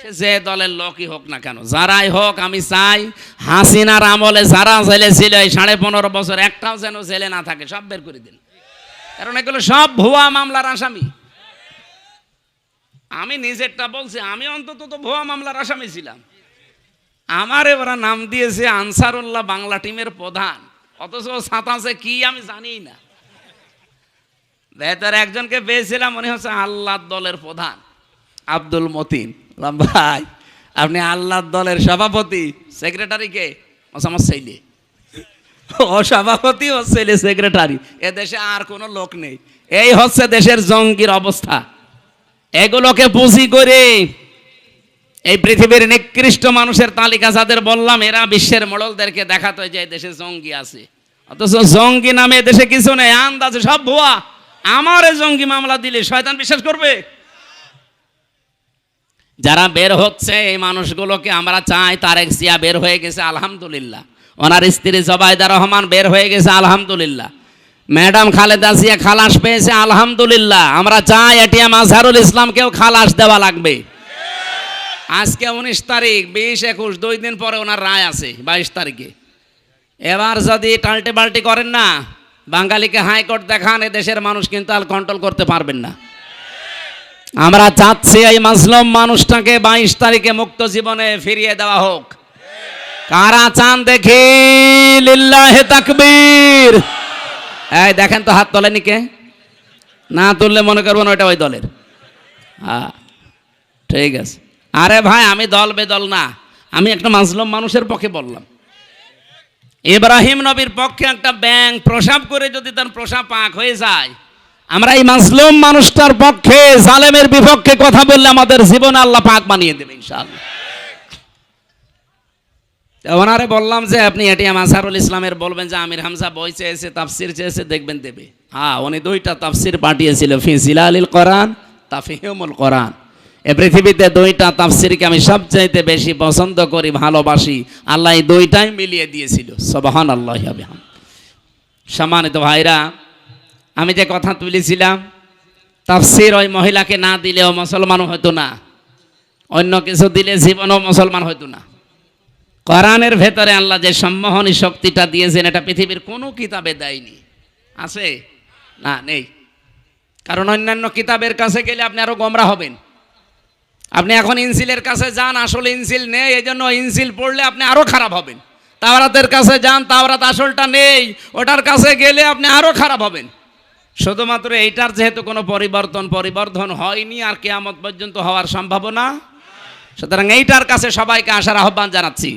সে যে দলের লোকই হোক না কেন, যারাই হোক, আমি চাই হাসিনার আমলে যারা জেলে ছিল এই 15.5 বছর, একটাও যেন জেলে না থাকে, সব বের করে দিন। কারণ এগুলো সব ভুয়া মামলার আসামি। আমি নিজেরটা বলছি, আমি অন্তত তো ভুয়া মামলার আসামি ছিলাম। আমারে ওরা নাম দিয়েছে আনসারুল্লাহ বাংলা টিমের প্রধান, অথচ সাতাশে কি আমি জানি না। ভেতরে একজনকে পেয়েছিলাম, মনে হচ্ছে আল্লাহর দলের প্রধান, আব্দুল মতিন। ভাই আপনি আল্লাহর দলের সভাপতি, সেক্রেটারি কে? আমার ছেলে। ও সভাপতি, ও ছেলে সেক্রেটারি। এ দেশে আর কোনো লোক নেই। এই হচ্ছে দেশের জঙ্গির অবস্থা। এগুলোকে পুঁজি করে এই পৃথিবীর নিকৃষ্ট মানুষের তালিকা যাদের বললাম, এরা বিশ্বের মোড়লদেরকে দেখাতো যে দেশে জঙ্গি আছে, অথচ জঙ্গি নামে দেশে কিছু নেই, আন্দাজে সব ভুয়া। আমার জঙ্গি মামলা দিলে শয়তান বিশ্বাস করবে? যারা বের হচ্ছে এই মানুষগুলোকে আমরা চাই। তারেক জিয়া বের হয়ে গেছে, আলহামদুলিল্লাহ। ওনার স্ত্রী জবাইদা রহমান বের হয়ে গেছে, আলহামদুলিল্লাহ। ম্যাডাম খালেদা জিয়া খালাস পেয়েছে, আলহামদুলিল্লাহ। আমরা চাই এটিএম আজহারুল ইসলামকেও খালাস দেওয়া লাগবে। আজকে 19 তারিখ, 20, 21, 2 দিন পরে ওনার রায় আছে 22 তারিখে। এবার যদি টাল্টে বাল্টি করেন না, বাঙালিকে হাইকোর্ট দেখান, এ দেশের মানুষ কিন্তু আর কন্ট্রোল করতে পারবেন না। আমরা চাচ্ছি এই মাজলুম মানুষটাকে 22 তারিখে মুক্ত জীবনে ফিরিয়ে দেওয়া হোক। কারা চান দেখি, লিল্লাহে তাকবীর। এই দেখেন তো, হাত তোলেনি কে? না তুললে মনে করবো না ওইটা ওই দলের। হ্যাঁ ঠিক আছে। আরে ভাই, আমি দল বেদল না, আমি একটা মাজলুম মানুষের পক্ষে বললাম। ইব্রাহিম নবীর পক্ষে একটা ব্যাঙ প্রসাব করে যদি তার প্রসাব পাক হয়ে যায়, আমরা এই মাজলুম মানুষটার পক্ষে, জালেমের বিপক্ষে কথা বললে আমাদের জীবনে আল্লাহ পাক বানিয়ে দেবে ইনশাআল্লাহ। ওনারে বললাম যে আপনি এটিএম আজহারুল ইসলামের বলবেন যে আমির হামজা বই চেয়েছে, তাফসির চেয়েছে, দেখবেন দেবে। হ্যাঁ, উনি 2টা তাফসির পাঠিয়েছিল, ফি জিলালিল কোরআন, তাফহিমুল কোরআন। এ পৃথিবীতে 2টা তাফসিরকে আমি সবচাইতে বেশি পছন্দ করি, ভালোবাসি। আল্লাহ এই 2টাই মিলিয়ে দিয়েছিল। সুবহানাল্লাহ। সম্মানিত ভাইরা, আমি যে কথা তুলেছিলাম, তাফসির ওই মহিলাকে না দিলেও মুসলমান হতো না, অন্য কিছু দিলে জীবনও মুসলমান হতো না। কোরআনের ভেতরে আল্লাহ যে সম্মোহনী শক্তিটা দিয়েছেন, এটা পৃথিবীর কোনো কিতাবে দেয়নি। আছে না? নেই। কারণ অন্যান্য কিতাবের কাছে গেলে আপনি আরো গোমরা হবেন। আপনি এখন ইনজিলের কাছে যান, আসলে ইনজিল নেই, এই জন্য ইনজিল পড়লে আপনি আরো খারাপ হবেন। তাওরাতের কাছে যান, তাওরাত আসলটা নেই, ওটার কাছে গেলে আপনি আরো খারাপ হবেন। শুধুমাত্র এইটার যেহেতু কোনো পরিবর্ধন হয়নি, আর কিয়ামত পর্যন্ত হওয়ার সম্ভাবনা, সুতরাং এইটার কাছে সবাইকে আসার আহ্বান জানাচ্ছি।